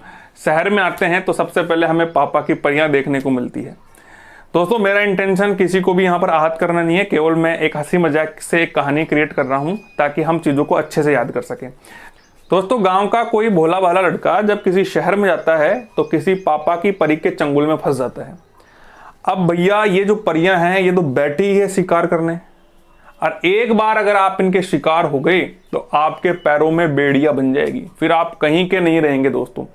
शहर में आते हैं तो सबसे पहले हमें पापा की परियां देखने को मिलती है। दोस्तों मेरा इंटेंशन किसी को भी यहाँ पर आहत करना नहीं है, केवल मैं एक हंसी मजाक से एक कहानी क्रिएट कर रहा हूँ ताकि हम चीज़ों को अच्छे से याद कर सकें। दोस्तों गांव का कोई भोला भाला लड़का जब किसी शहर में जाता है तो किसी पापा की परी के चंगुल में फंस जाता है। अब भैया ये जो परियां हैं ये तो बैठी ही है शिकार करने, और एक बार अगर आप इनके शिकार हो गए तो आपके पैरों में बेड़ियां बन जाएगी, फिर आप कहीं के नहीं रहेंगे दोस्तों।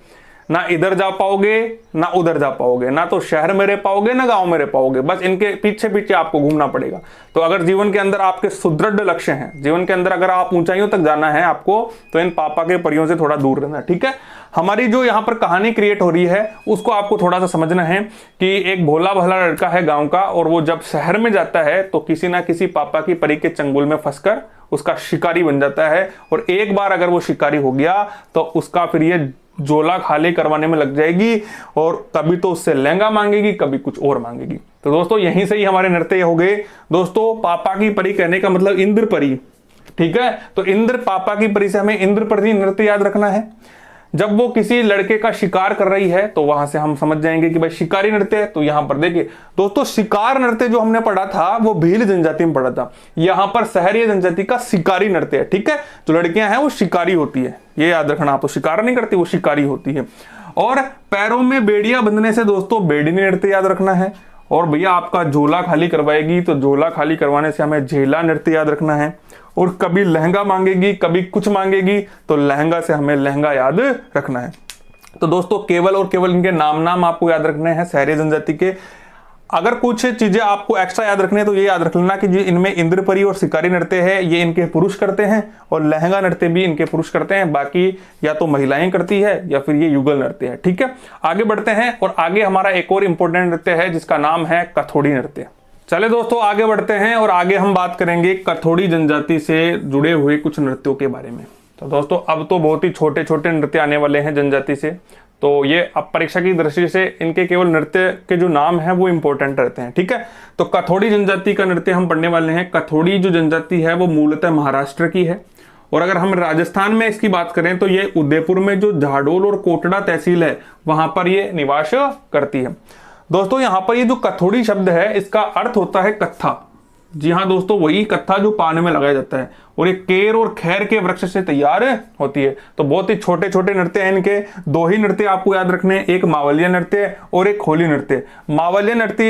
ना इधर जा पाओगे ना उधर जा पाओगे, ना तो शहर में रह पाओगे ना गांव में रह पाओगे, बस इनके पीछे पीछे आपको घूमना पड़ेगा। तो अगर जीवन के अंदर आपके सुदृढ़ लक्ष्य हैं, जीवन के अंदर अगर आप ऊंचाइयों तक जाना है आपको, तो इन पापा के परियों से थोड़ा दूर रहना। ठीक है, हमारी जो यहाँ पर कहानी क्रिएट हो रही है उसको आपको थोड़ा सा समझना है कि एक भोला भाला लड़का है गाँव का, और वो जब शहर में जाता है तो किसी ना किसी पापा की परी के चंगुल में फंसकर उसका शिकारी बन जाता है। और एक बार अगर वो शिकारी हो गया तो उसका फिर ये झोला खाली करवाने में लग जाएगी, और कभी तो उससे लहंगा मांगेगी, कभी कुछ और मांगेगी। तो दोस्तों यहीं से ही हमारे नृत्य हो गए। दोस्तों पापा की परी कहने का मतलब इंद्र परी। ठीक है, तो इंद्र पापा की परी से हमें इंद्र परी नृत्य याद रखना है। जब वो किसी लड़के का शिकार कर रही है तो वहां से हम समझ जाएंगे कि भाई शिकारी नृत्य है। तो यहां पर देखिए दोस्तों, शिकार नृत्य जो हमने पढ़ा था वो भील जनजाति में पढ़ा था, यहां पर सहरिया जनजाति का शिकारी नृत्य है। ठीक है, जो लड़कियां हैं वो शिकारी होती है, ये याद रखना। आप तो शिकार नहीं करती, वो शिकारी होती है। और पैरों में बेड़ियां बंधने से दोस्तों बेड़नी नृत्य याद रखना है। और भैया आपका झोला खाली करवाएगी तो झोला खाली करवाने से हमें झेला नृत्य याद रखना है। और कभी लहंगा मांगेगी कभी कुछ मांगेगी तो लहंगा से हमें लहंगा याद रखना है। तो दोस्तों केवल और केवल इनके नाम आपको याद रखने हैं सहरिया जनजाति के। अगर कुछ चीजें आपको एक्स्ट्रा याद रखनी है तो ये याद रख लेना कि इनमें इंद्रपरी और शिकारी नृत्य है ये इनके पुरुष करते हैं, और लहंगा नृत्य भी इनके पुरुष करते हैं, बाकी या तो महिलाएं करती है या फिर ये युगल नृत्य है। ठीक है, आगे बढ़ते हैं, और आगे हमारा एक और इंपॉर्टेंट नृत्य है जिसका नाम है कथोड़ी नृत्य। चले दोस्तों आगे बढ़ते हैं, और आगे हम बात करेंगे कथोड़ी जनजाति से जुड़े हुए कुछ नृत्यों के बारे में। तो दोस्तों अब तो बहुत ही छोटे छोटे नृत्य आने वाले हैं जनजाति से, तो ये अब परीक्षा की दृष्टि से इनके केवल नृत्य के जो नाम है वो इंपॉर्टेंट रहते हैं। ठीक है, तो कथोड़ी जनजाति का नृत्य हम पढ़ने वाले हैं। कथोड़ी जो जनजाति है वो मूलतः महाराष्ट्र की है, और अगर हम राजस्थान में इसकी बात करें तो ये उदयपुर में जो झाडोल और कोटड़ा तहसील है वहां पर ये निवास करती है। दोस्तों यहाँ पर ये जो कथोड़ी शब्द है इसका अर्थ होता है कत्था। जी हाँ दोस्तों, वही कत्था जो पान में लगाया जाता है, और ये केर और खैर के वृक्ष से तैयार होती है। तो बहुत ही छोटे छोटे नृत्य हैं इनके। दो ही नृत्य आपको याद रखने हैं, एक मावलिया नृत्य और एक होली नृत्य। मावलिया नृत्य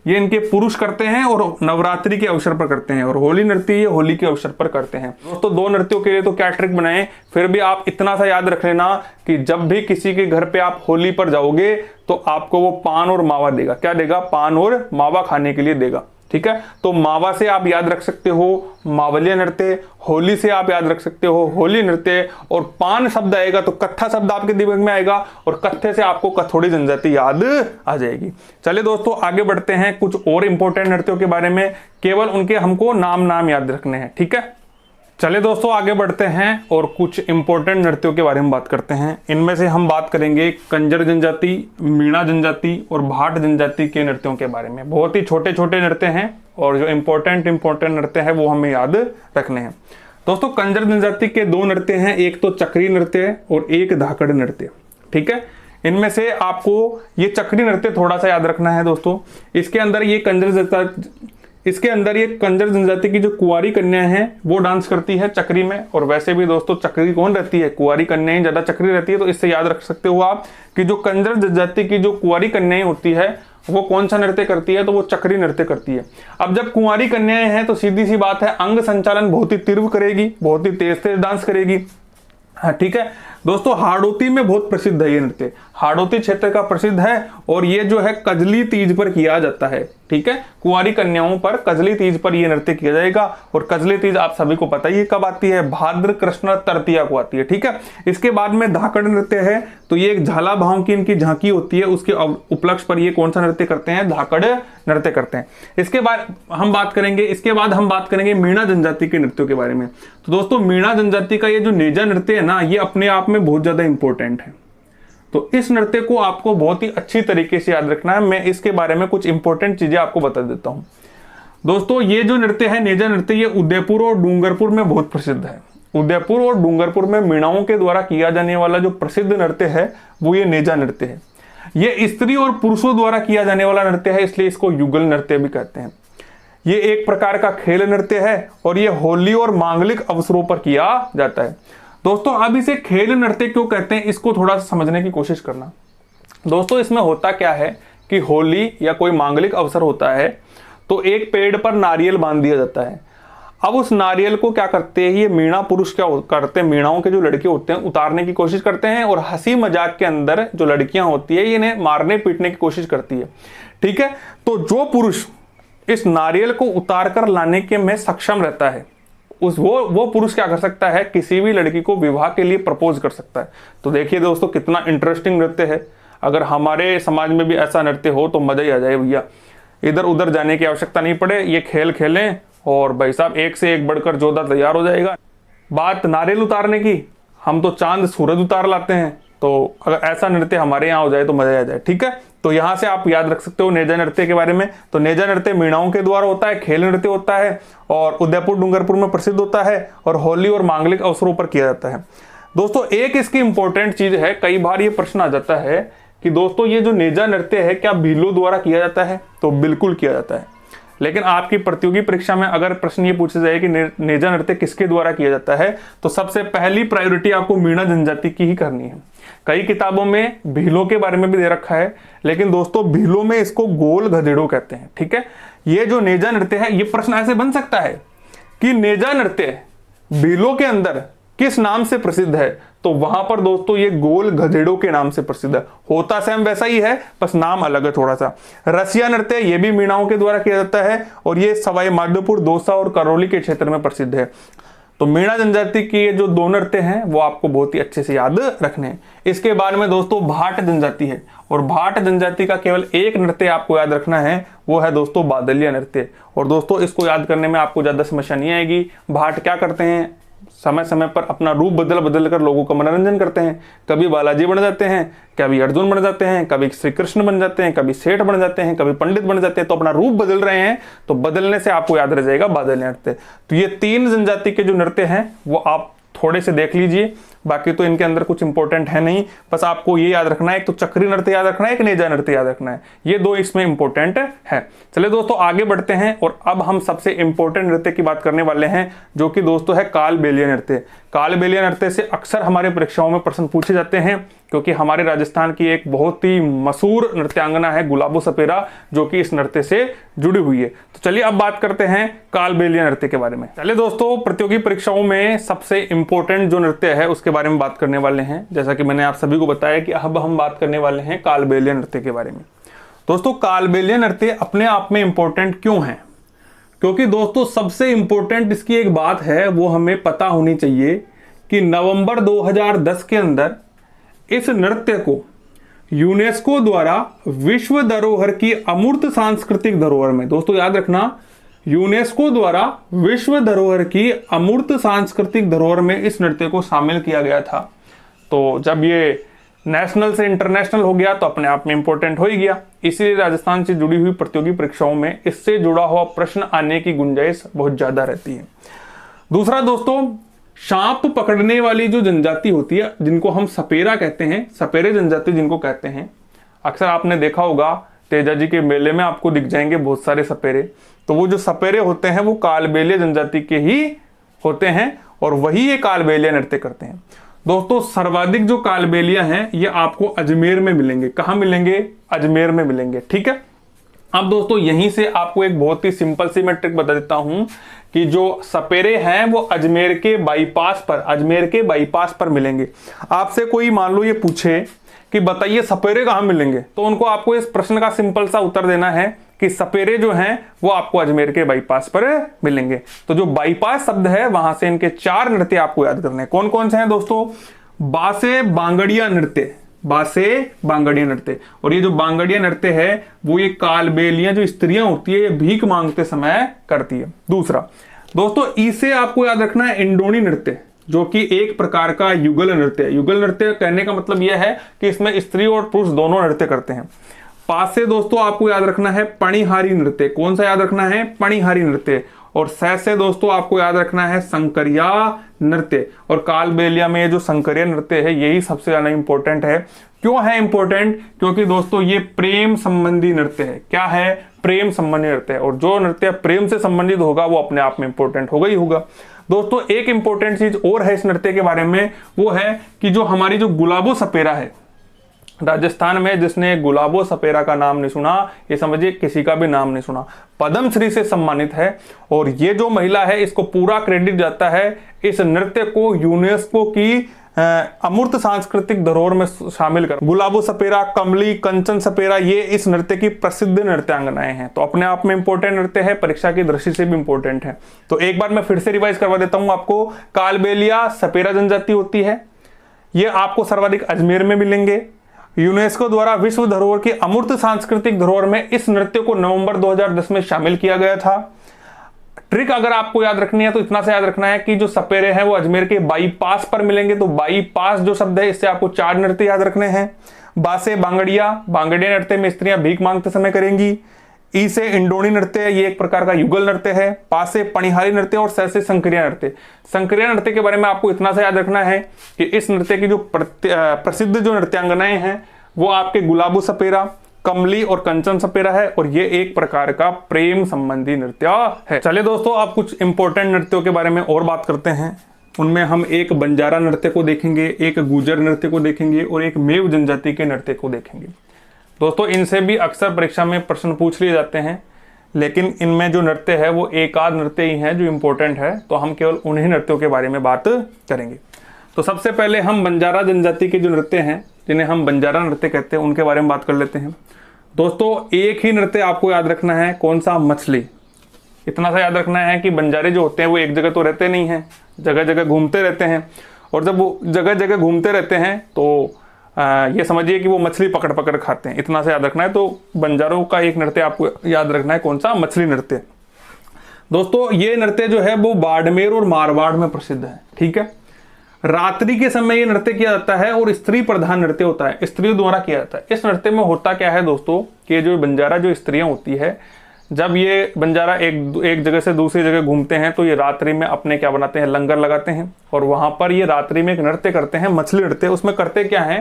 ये इनके पुरुष करते हैं और नवरात्रि के अवसर पर करते हैं, और होली नृत्य ये होली के अवसर पर करते हैं। दोस्तों दो नृत्यों के लिए तो क्या ट्रिक बनाए, फिर भी आप इतना सा याद रख लेना कि जब भी किसी के घर पे आप होली पर जाओगे तो आपको वो पान और मावा देगा। क्या देगा? पान और मावा खाने के लिए देगा। ठीक है। तो मावा से आप याद रख सकते हो मावलिया नृत्य, होली से आप याद रख सकते हो होली नृत्य, और पान शब्द आएगा तो कत्था शब्द आपके दिमाग में आएगा, और कत्थे से आपको कथोड़ी जनजाति याद आ जाएगी। चलिए दोस्तों आगे बढ़ते हैं कुछ और इंपॉर्टेंट नृत्यों के बारे में, केवल उनके हमको नाम याद रखने हैं, ठीक है। चलिए दोस्तों आगे बढ़ते हैं और कुछ इंपॉर्टेंट नृत्यों के बारे में बात करते हैं। इनमें से हम बात करेंगे कंजर जनजाति, मीणा जनजाति और भाट जनजाति के नृत्यों के बारे में। बहुत ही छोटे छोटे नृत्य हैं और जो इंपॉर्टेंट नृत्य है वो हमें याद रखने हैं। दोस्तों कंजर जनजाति के दो नृत्य हैं, एक तो चक्री नृत्य और एक धाकड़ नृत्य, ठीक है। इनमें से आपको ये चक्री नृत्य थोड़ा सा याद रखना है दोस्तों। इसके अंदर ये कंजर जनजाति की जो कुंवारी कन्याएं हैं वो डांस करती है चक्री में, और वैसे भी दोस्तों चक्री कौन रहती है, कुंवारी कन्याएं ज्यादा चक्री रहती है। तो इससे याद रख सकते हो आप कि जो कंजर जनजाति की जो कुंवारी कन्याएं होती है वो कौन सा नृत्य करती है, तो वो चक्री नृत्य करती है। अब जब कुंवारी कन्याएं हैं तो सीधी सी बात है अंग संचालन बहुत ही तीव्र करेगी, बहुत ही तेज डांस करेगी, हाँ ठीक है। दोस्तों हाड़ौती में बहुत प्रसिद्ध है ये नृत्य, हाड़ौती क्षेत्र का प्रसिद्ध है, और ये जो है कजली तीज पर किया जाता है, ठीक है। कुंवारी कन्याओं पर कजली तीज पर ये नृत्य किया जाएगा, और कजली तीज आप सभी को पता ही है कब आती है, भाद्र कृष्ण तृतीया को आती है, ठीक है। इसके बाद में धाकड़ नृत्य है, तो ये एक झाला भाव की इनकी झांकी होती है, उसके उपलक्ष्य पर ये कौन सा नृत्य करते हैं, धाकड़ नृत्य करते हैं। इसके बाद हम बात करेंगे मीणा जनजाति के नृत्यों के बारे में। तो दोस्तों मीणा जनजाति का ये जो नेजा नृत्य है ना, ये अपने आप में बहुत ज्यादा इंपॉर्टेंट है, तो इस नृत्य को आपको बहुत ही अच्छी तरीके से याद रखना है। मैं इसके बारे में कुछ इंपॉर्टेंट चीजें आपको बता देता हूं। दोस्तों ये जो नृत्य है नेजा नृत्य, ये उदयपुर और डूंगरपुर में बहुत प्रसिद्ध है। उदयपुर और डूंगरपुर में मीणाओं के द्वारा किया जाने वाला जो प्रसिद्ध नृत्य है वो ये नेजा नृत्य है। ये स्त्री और पुरुषों द्वारा किया जाने वाला नृत्य है, इसलिए इसको युगल नृत्य भी कहते हैं। ये एक प्रकार का खेल नृत्य है, और ये होली और मांगलिक अवसरों पर किया जाता है। दोस्तों अब इसे खेल नृत्य क्यों कहते हैं, इसको थोड़ा सा समझने की कोशिश करना। दोस्तों इसमें होता क्या है कि होली या कोई मांगलिक अवसर होता है तो एक पेड़ पर नारियल बांध दिया जाता है। अब उस नारियल को क्या करते हैं ये मीणा पुरुष क्या करते हैं, मीणाओं के जो लड़के होते हैं उतारने की कोशिश करते हैं, और हंसी मजाक के अंदर जो लड़कियां होती है इन्हें मारने पीटने की कोशिश करती है, ठीक है। तो जो पुरुष इस नारियल को उतार कर लाने के में सक्षम रहता है वो पुरुष क्या कर सकता है, किसी भी लड़की को विवाह के लिए प्रपोज कर सकता है। तो देखिए दोस्तों कितना इंटरेस्टिंग नृत्य है। अगर हमारे समाज में भी ऐसा नृत्य हो तो मजा ही आ जाए भैया, इधर उधर जाने की आवश्यकता नहीं पड़े, ये खेल खेलें और भाई साहब एक से एक बढ़कर जोधा तैयार हो जाएगा। बात नारियल उतारने की, हम तो चांद सूरज उतार लाते हैं, तो अगर ऐसा नृत्य हमारे यहाँ हो जाए तो मजा आ जाए, ठीक है। तो यहां से आप याद रख सकते हो नेजा नृत्य के बारे में। तो नेजा नृत्य मीणाओं के द्वारा होता है, खेल नृत्य होता है, और उदयपुर डूंगरपुर में प्रसिद्ध होता है, और होली और मांगलिक अवसरों पर किया जाता है। दोस्तों एक इसकी इंपॉर्टेंट चीज है, कई बार ये प्रश्न आ जाता है कि दोस्तों ये जो नेजा नृत्य है क्या भीलों द्वारा किया जाता है, तो बिल्कुल किया जाता है। लेकिन आपकी प्रतियोगी परीक्षा में अगर प्रश्न ये पूछा जाए कि नेजा नृत्य किसके द्वारा किया जाता है, तो सबसे पहली प्रायोरिटी आपको मीणा जनजाति की ही करनी है। कई किताबों में भीलों के बारे में भी दे रखा है, लेकिन दोस्तों भीलों में इसको गोल गधेड़ो कहते हैं, ठीक है। ये जो नेजा नृत्य है, ये प्रश्न ऐसे बन सकता है कि नेजा नृत्य भीलों के अंदर किस नाम से प्रसिद्ध है, तो वहां पर दोस्तों ये गोल गधेड़ों के नाम से प्रसिद्ध है। होता सेम वैसा ही है, बस नाम अलग है थोड़ा सा। रसिया नृत्य ये भी मीणाओं के द्वारा किया जाता है, और ये सवाई माधोपुर, दौसा और करौली के क्षेत्र में प्रसिद्ध है। तो मीणा जनजाति की ये जो दो नृत्य हैं वो आपको बहुत ही अच्छे से याद रखने हैं। इसके बाद में दोस्तों भाट जनजाति है, और भाट जनजाति का केवल एक नृत्य आपको याद रखना है, वो है दोस्तों बादलिया नृत्य। और दोस्तों इसको याद करने में आपको ज्यादा समस्या नहीं आएगी। भाट क्या करते हैं, समय समय पर अपना रूप बदल कर लोगों का मनोरंजन करते हैं। कभी बालाजी बन जाते हैं, कभी अर्जुन बन जाते हैं, कभी श्री कृष्ण बन जाते हैं, कभी सेठ बन जाते हैं, कभी पंडित बन जाते हैं। तो अपना रूप बदल रहे हैं, तो बदलने से आपको याद रह जाएगा बादलिया नृत्य। तो ये तीन जनजाति के जो नृत्य हैं वो आप थोड़े से देख लीजिए, बाकी तो इनके अंदर कुछ इंपॉर्टेंट है नहीं। बस आपको ये याद रखना है, एक तो चक्री नृत्य याद रखना है, एक नेजा नृत्य याद रखना है, ये दो इसमें इंपॉर्टेंट है। चलिए दोस्तों आगे बढ़ते हैं, और अब हम सबसे इंपॉर्टेंट नृत्य की बात करने वाले हैं, जो कि दोस्तों है कालबेलिया नृत्य। कालबेलिया नृत्य से अक्सर हमारे परीक्षाओं में प्रश्न पूछे जाते हैं, क्योंकि हमारे राजस्थान की एक बहुत ही मशहूर नृत्यांगना है गुलाबो सपेरा, जो कि इस नृत्य से जुड़ी हुई है। तो चलिए अब बात करते हैं कालबेलिया नृत्य के बारे में। चलिए दोस्तों प्रतियोगी परीक्षाओं में सबसे इंपॉर्टेंट जो नृत्य है उसके बारे में बात करने वाले हैं। जैसा कि मैंने आप सभी को बताया कि अब हम बात करने वाले हैं कालबेलिया नृत्य के बारे में। दोस्तों कालबेलिया नृत्य अपने आप में इंपॉर्टेंट क्यों है, क्योंकि दोस्तों सबसे इंपॉर्टेंट इसकी एक बात है, वो हमें पता होनी चाहिए कि नवंबर 2010 के अंदर इस नृत्य को यूनेस्को द्वारा विश्व धरोहर की अमूर्त सांस्कृतिक धरोहर में, दोस्तों याद रखना, यूनेस्को द्वारा विश्व धरोहर की अमूर्त सांस्कृतिक धरोहर में इस नृत्य को शामिल किया गया था। तो जब ये नेशनल से इंटरनेशनल हो गया तो अपने आप में इंपॉर्टेंट हो ही गया। इसीलिए राजस्थान से जुड़ी हुई प्रतियोगी परीक्षाओं में इससे जुड़ा हुआ प्रश्न आने की गुंजाइश बहुत ज्यादा रहती है। दूसरा दोस्तों, सांप पकड़ने वाली जो जनजाति होती है, जिनको हम सपेरा कहते हैं, सपेरे जनजाति जिनको कहते हैं, अक्सर आपने देखा होगा तेजा जी के मेले में आपको दिख जाएंगे बहुत सारे सपेरे। तो वो जो सपेरे होते हैं वो कालबेलिया जनजाति के ही होते हैं और वही ये कालबेलिया नृत्य करते हैं। दोस्तों सर्वाधिक जो कालबेलिया हैं ये आपको अजमेर में मिलेंगे। कहां मिलेंगे? अजमेर में मिलेंगे। ठीक है। अब दोस्तों यहीं से आपको एक बहुत ही सिंपल सी मैं ट्रिक बता देता हूं कि जो सपेरे हैं वो अजमेर के बाईपास पर मिलेंगे। आपसे कोई मान लो ये पूछे कि बताइए सपेरे कहां मिलेंगे, तो उनको आपको इस प्रश्न का सिंपल सा उत्तर देना है कि सपेरे जो हैं वो आपको अजमेर के बाईपास पर मिलेंगे। तो जो बाईपास शब्द है वहां से इनके 4 नृत्य आपको याद करने हैं। कौन कौन से हैं दोस्तों? बासे बांगड़िया नृत्य। और ये जो बांगड़िया नृत्य है वो ये कालबेलिया जो स्त्रियां होती है ये भीख मांगते समय करती है। दूसरा दोस्तों, इसे आपको याद रखना है इंडोनी नृत्य, जो कि एक प्रकार का युगल नृत्य है। युगल नृत्य कहने का मतलब यह है कि इसमें स्त्री और पुरुष दोनों नृत्य करते हैं। पास से दोस्तों आपको याद रखना है पणिहारी नृत्य। कौन सा याद रखना है? पणिहारी नृत्य। और से दोस्तों आपको याद रखना है संकरिया नृत्य। और कालबेलिया में जो संकरिया नृत्य है यही सबसे ज्यादा इंपॉर्टेंट है। क्यों है इंपॉर्टेंट? क्योंकि दोस्तों ये प्रेम संबंधी नृत्य है। क्या है? प्रेम संबंधी नृत्य है। और जो नृत्य प्रेम से संबंधित होगा वो अपने आप में इंपॉर्टेंट होगा ही होगा। दोस्तों एक इंपॉर्टेंट चीज और है इस नृत्य के बारे में, वो है कि जो हमारी जो गुलाबो सपेरा है, राजस्थान में जिसने गुलाबो सपेरा का नाम नहीं सुना, ये समझिए किसी का भी नाम नहीं सुना, पद्मश्री से सम्मानित है। और ये जो महिला है इसको पूरा क्रेडिट जाता है इस नृत्य को यूनेस्को की अमूर्त सांस्कृतिक धरोहर में शामिल कर। गुलाबो सपेरा, कमली, कंचन सपेरा, ये इस नृत्य की प्रसिद्ध नृत्यांगनाएं हैं। तो अपने आप में इंपॉर्टेंट नृत्य है, परीक्षा की दृष्टि से भी इंपॉर्टेंट है। तो एक बार मैं फिर से रिवाइज करवा देता हूं आपको। कालबेलिया सपेरा जनजाति होती है, ये आपको सर्वाधिक अजमेर में मिलेंगे। यूनेस्को द्वारा विश्व धरोहर की अमूर्त सांस्कृतिक धरोहर में इस नृत्य को नवंबर 2010 में शामिल किया गया था। ट्रिक अगर आपको याद रखनी है तो इतना से याद रखना है कि जो सपेरे हैं वो अजमेर के बाईपास पर मिलेंगे। तो बाईपास जो शब्द है इससे आपको 4 नृत्य याद रखने हैं। बासे बांगड़िया नृत्य में स्त्रियां भीख मांगते समय करेंगी। ई से इंडोनी नृत्य है, ये एक प्रकार का युगल नृत्य है। पास से पणिहारी नृत्य और से संकरिया नृत्य। संकरिया नृत्य के बारे में आपको इतना सा याद रखना है कि इस नृत्य की जो प्रसिद्ध जो नृत्यांगनाएं हैं वो आपके गुलाबो सपेरा, कमली और कंचन सपेरा है। और ये एक प्रकार का प्रेम संबंधी नृत्य है। चलिए दोस्तों अब कुछ इंपॉर्टेंट नृत्यों के बारे में और बात करते हैं। उनमें हम एक बंजारा नृत्य को देखेंगे, एक गुर्जर नृत्य को देखेंगे और एक मेव जनजाति के नृत्य को देखेंगे। दोस्तों इनसे भी अक्सर परीक्षा में प्रश्न पूछ लिए जाते हैं, लेकिन इनमें जो नृत्य है वो एक आध नृत्य ही है जो इंपॉर्टेंट है। तो हम केवल उन्हीं नृत्यों के बारे में बात करेंगे। तो सबसे पहले हम बंजारा जनजाति के जो नृत्य हैं, जिन्हें हम बंजारा नृत्य कहते हैं, उनके बारे में बात कर लेते हैं। दोस्तों एक ही नृत्य आपको याद रखना है, कौन सा? मछली। इतना सा याद रखना है कि बंजारे जो होते हैं वो एक जगह तो रहते नहीं हैं, जगह जगह घूमते रहते हैं। और जब वो जगह जगह घूमते रहते हैं तो ये समझिए कि वो मछली पकड़ पकड़ खाते हैं। इतना सा याद रखना है। तो बंजारों का एक नृत्य आपको याद रखना है, कौन सा? मछली नृत्य। दोस्तों ये नृत्य जो है वो बाड़मेर और मारवाड़ में प्रसिद्ध है। ठीक है। रात्रि के समय ये नृत्य किया जाता है और स्त्री प्रधान नृत्य होता है, स्त्रियों द्वारा किया जाता है। इस नृत्य में होता क्या है दोस्तों कि जो बंजारा जो स्त्रियां होती है, जब ये बंजारा एक जगह से दूसरी जगह घूमते हैं तो ये रात्रि में अपने क्या बनाते हैं? लंगर लगाते हैं। और वहां पर ये रात्रि में एक नृत्य करते हैं, मछली नृत्य। उसमें करते क्या है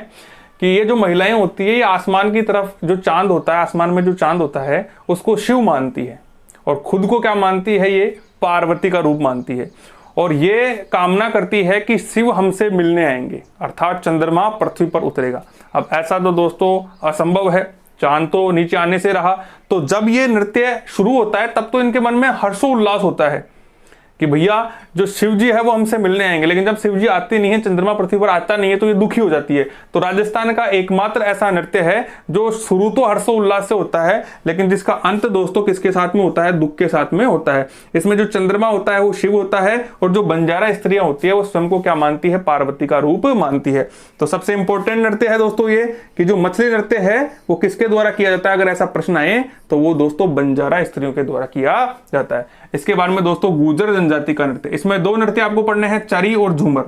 कि ये जो महिलाएं होती है ये आसमान की तरफ जो चांद होता है, आसमान में जो चांद होता है उसको शिव मानती है और खुद को क्या मानती है? ये पार्वती का रूप मानती है। और ये कामना करती है कि शिव हमसे मिलने आएंगे, अर्थात चंद्रमा पृथ्वी पर उतरेगा। अब ऐसा तो दोस्तों असंभव है, चांद तो नीचे आने से रहा। तो जब ये नृत्य शुरू होता है तब तो इनके मन में हर्षोल्लास होता है कि भैया जो शिव जी है वो हमसे मिलने आएंगे, लेकिन जब शिव जी आते नहीं है, चंद्रमा पृथ्वी पर आता नहीं है, तो ये दुखी हो जाती है। तो राजस्थान का एकमात्र ऐसा नृत्य है जो शुरू तो हर्षोल्लास से होता है, लेकिन जिसका अंत दोस्तों किसके साथ में होता है? दुख के साथ में होता है। इसमें जो चंद्रमा होता है वो शिव होता है, और जो बंजारा स्त्रियां होती है वो स्वयं को क्या मानती है? पार्वती का रूप मानती है। तो सबसे इंपॉर्टेंट नृत्य है दोस्तों ये कि जो मछली नृत्य है वो किसके द्वारा किया जाता है? अगर ऐसा प्रश्न आए तो वो दोस्तों बंजारा स्त्रियों के द्वारा किया जाता है। इसके बाद में दोस्तों गुर्जर जनजाति का नृत्य, इसमें दो नृत्य आपको पढ़ने हैं, चरी और झूमर।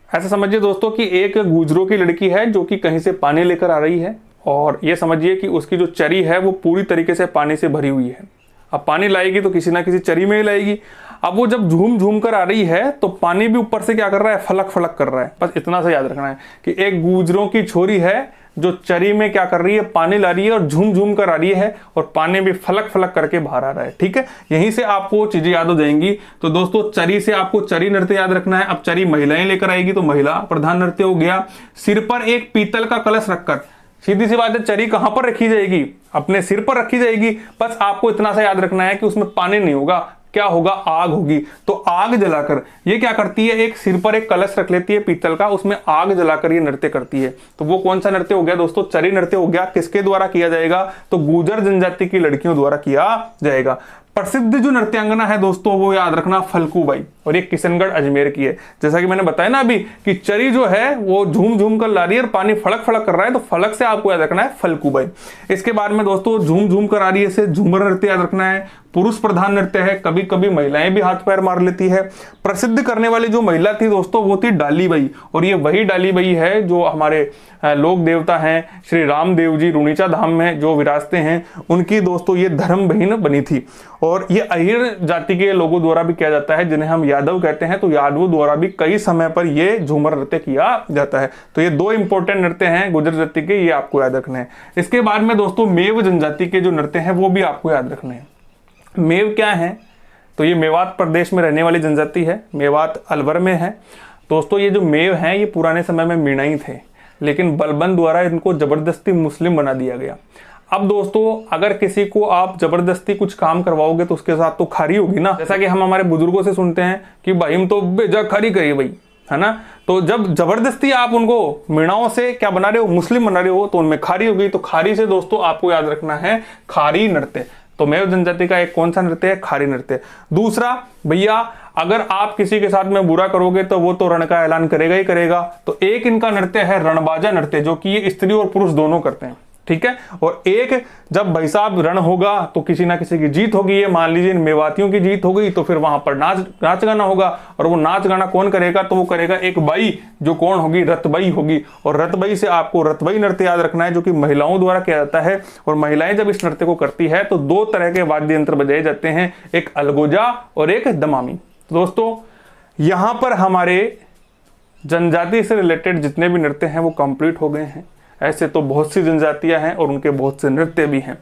ऐसा समझिए दोस्तों कि एक गुर्जरों की लड़की है जो कि कहीं से पानी लेकर आ रही है, और ये समझिए कि उसकी जो चरी है वो पूरी तरीके से पानी से भरी हुई है। अब पानी लाएगी तो किसी ना किसी चरी में ही लाएगी। अब वो जब झूम झूम कर आ रही है तो पानी भी ऊपर से क्या कर रहा है? फलक फलक कर रहा है। बस इतना सा याद रखना है कि एक गुर्जरों की छोरी है जो चरी में क्या कर रही है? पानी ला रही है, और झूम झूम कर आ रही है, और पानी भी फलक फलक करके बाहर आ रहा है। ठीक है, यहीं से आपको चीजें याद हो जाएंगी। तो दोस्तों चरी से आपको चरी नृत्य याद रखना है। अब चरी महिलाएं लेकर आएगी तो महिला प्रधान नृत्य हो गया। सिर पर एक पीतल का कलश रखकर, सीधी सी बात है, चरी कहां पर रखी जाएगी? अपने सिर पर रखी जाएगी। बस आपको इतना सा याद रखना है कि उसमें पानी नहीं होगा, क्या होगा? आग होगी। तो आग जलाकर ये क्या करती है? एक सिर पर एक कलश रख लेती है पीतल का, उसमें आग जलाकर ये नृत्य करती है। तो वो कौन सा नृत्य हो गया दोस्तों? चरी नृत्य हो गया। किसके द्वारा किया जाएगा? तो गुर्जर जनजाति की लड़कियों द्वारा किया जाएगा। प्रसिद्ध जो नृत्यांगना है दोस्तों वो याद रखना फल्गुबाई, और ये किशनगढ़ अजमेर की है। जैसा कि मैंने बताया ना अभी कि चरी जो है वो झूम झूम कर ला रही है और पानी फड़क फड़क कर रहा है, तो फलक से आपको याद रखना है फल्गुबाई। इसके बाद में दोस्तों झूम झूम कर आ रही है से झूमर नृत्य याद रखना है। पुरुष प्रधान नृत्य है, कभी कभी महिलाएं भी हाथ पैर मार लेती है। प्रसिद्ध करने वाली जो महिला थी दोस्तों वो थी डालीबाई, और ये वही डालीबाई है जो हमारे लोक देवता हैं श्री रामदेव जी रुणीचा धाम में जो विराजते हैं, उनकी दोस्तों ये धर्म बहन बनी थी। और ये अहिर जाति के लोगों द्वारा भी किया जाता है, जिन्हें हम यादव कहते हैं। तो यादवों द्वारा भी कई समय पर ये झूमर नृत्य किया जाता है। तो ये दो इंपॉर्टेंट नृत्य हैं गुर्जर जाति के, ये आपको याद रखने हैं। इसके बाद में दोस्तों मेव जनजाति के जो नृत्य हैं वो भी आपको याद रखने हैं। मेव क्या है? तो ये मेवात प्रदेश में रहने वाली जनजाति है, मेवात अलवर में है। दोस्तों ये जो मेव हैं ये पुराने समय में मीणाई थे, लेकिन बलबन द्वारा इनको जबरदस्ती मुस्लिम बना दिया गया। अब दोस्तों अगर किसी को आप जबरदस्ती कुछ काम करवाओगे तो उसके साथ तो खारी होगी ना। जैसा कि हम हमारे बुजुर्गों से सुनते हैं कि भाई हम तो बेजा खारी करिए भाई, है ना। तो जब जबरदस्ती आप उनको मीणाओं से क्या बना रहे हो? मुस्लिम बना रहे हो, तो उनमें खारी होगी। तो खारी से दोस्तों आपको याद रखना है खारी नृत्य। तो मेव जनजाति का एक कौन सा नृत्य है? खारी नृत्य। दूसरा भैया अगर आप किसी के साथ में बुरा करोगे तो वो तो रण का ऐलान करेगा ही करेगा। तो एक इनका नृत्य है रणबाजा नृत्य, जो कि ये स्त्री और पुरुष दोनों करते हैं। ठीक है, और एक जब भाई साहब रण होगा तो किसी ना किसी की जीत होगी। ये मान लीजिए इन मेवातियों की जीत हो गई तो फिर वहां पर नाच गाना होगा, और वो नाच गाना कौन करेगा? तो वो करेगा एक बाई, जो कौन होगी? रतबाई होगी। और रतबाई से आपको रतबाई नृत्य याद रखना है, जो कि महिलाओं द्वारा किया जाता है। और महिलाएं जब इस नृत्य को करती है तो दो तरह के वाद्य यंत्र बजाए जाते हैं, एक अलगोजा और एक दमामी। तो दोस्तों यहां पर हमारे जनजाति से रिलेटेड जितने भी नृत्य हैं वो कंप्लीट हो गए हैं। ऐसे तो बहुत सी जनजातियां हैं और उनके बहुत से नृत्य भी हैं,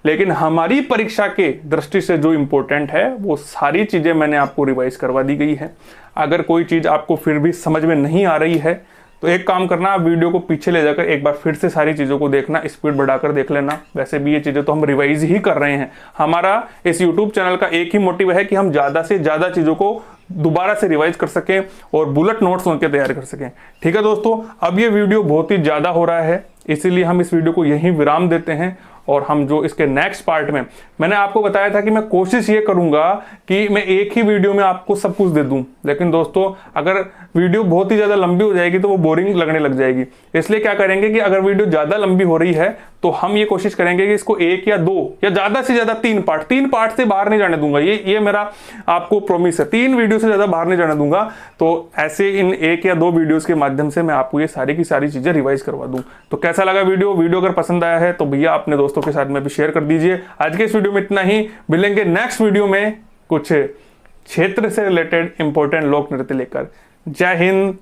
लेकिन हमारी परीक्षा के दृष्टि से जो इंपॉर्टेंट है वो सारी चीजें मैंने आपको रिवाइज करवा दी गई है। अगर कोई चीज आपको फिर भी समझ में नहीं आ रही है तो एक काम करना, वीडियो को पीछे ले जाकर एक बार फिर से सारी चीज़ों को देखना, स्पीड बढ़ाकर देख लेना। वैसे भी ये चीज़ें तो हम रिवाइज ही कर रहे हैं। हमारा इस यूट्यूब चैनल का एक ही मोटिव है कि हम ज़्यादा से ज़्यादा चीज़ों को दोबारा से रिवाइज कर सकें और बुलेट नोट्स उनके तैयार कर सकें। ठीक है दोस्तों, अब ये वीडियो बहुत ही ज़्यादा हो रहा है, इसीलिए हम इस वीडियो को यहीं विराम देते हैं। और हम जो इसके नेक्स्ट पार्ट में, मैंने आपको बताया था कि मैं कोशिश ये करूंगा कि मैं एक ही वीडियो में आपको सब कुछ दे दूं, लेकिन दोस्तों अगर वीडियो बहुत ही ज़्यादा लंबी हो जाएगी तो वो बोरिंग लगने लग जाएगी। इसलिए क्या करेंगे कि अगर वीडियो ज़्यादा लंबी हो रही है तो हम ये कोशिश करेंगे कि इसको एक या दो या ज़्यादा से ज़्यादा तीन पार्ट से बाहर नहीं जाने दूंगा। ये मेरा आपको प्रॉमिस है, 3 वीडियो से ज़्यादा बाहर नहीं जाने दूंगा। तो ऐसे इन 1 या 2 वीडियोज़ के माध्यम से मैं आपको ये सारी की सारी चीज़ें रिवाइज करवा दूँ। तो कैसा लगा वीडियो अगर पसंद आया है तो भैया अपने दोस्तों के साथ में भी शेयर कर दीजिए। आज के इस वीडियो में इतना ही, मिलेंगे नेक्स्ट वीडियो में कुछ क्षेत्र से रिलेटेड इंपॉर्टेंट लोक नृत्य लेकर। जय हिंद,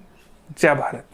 जय भारत।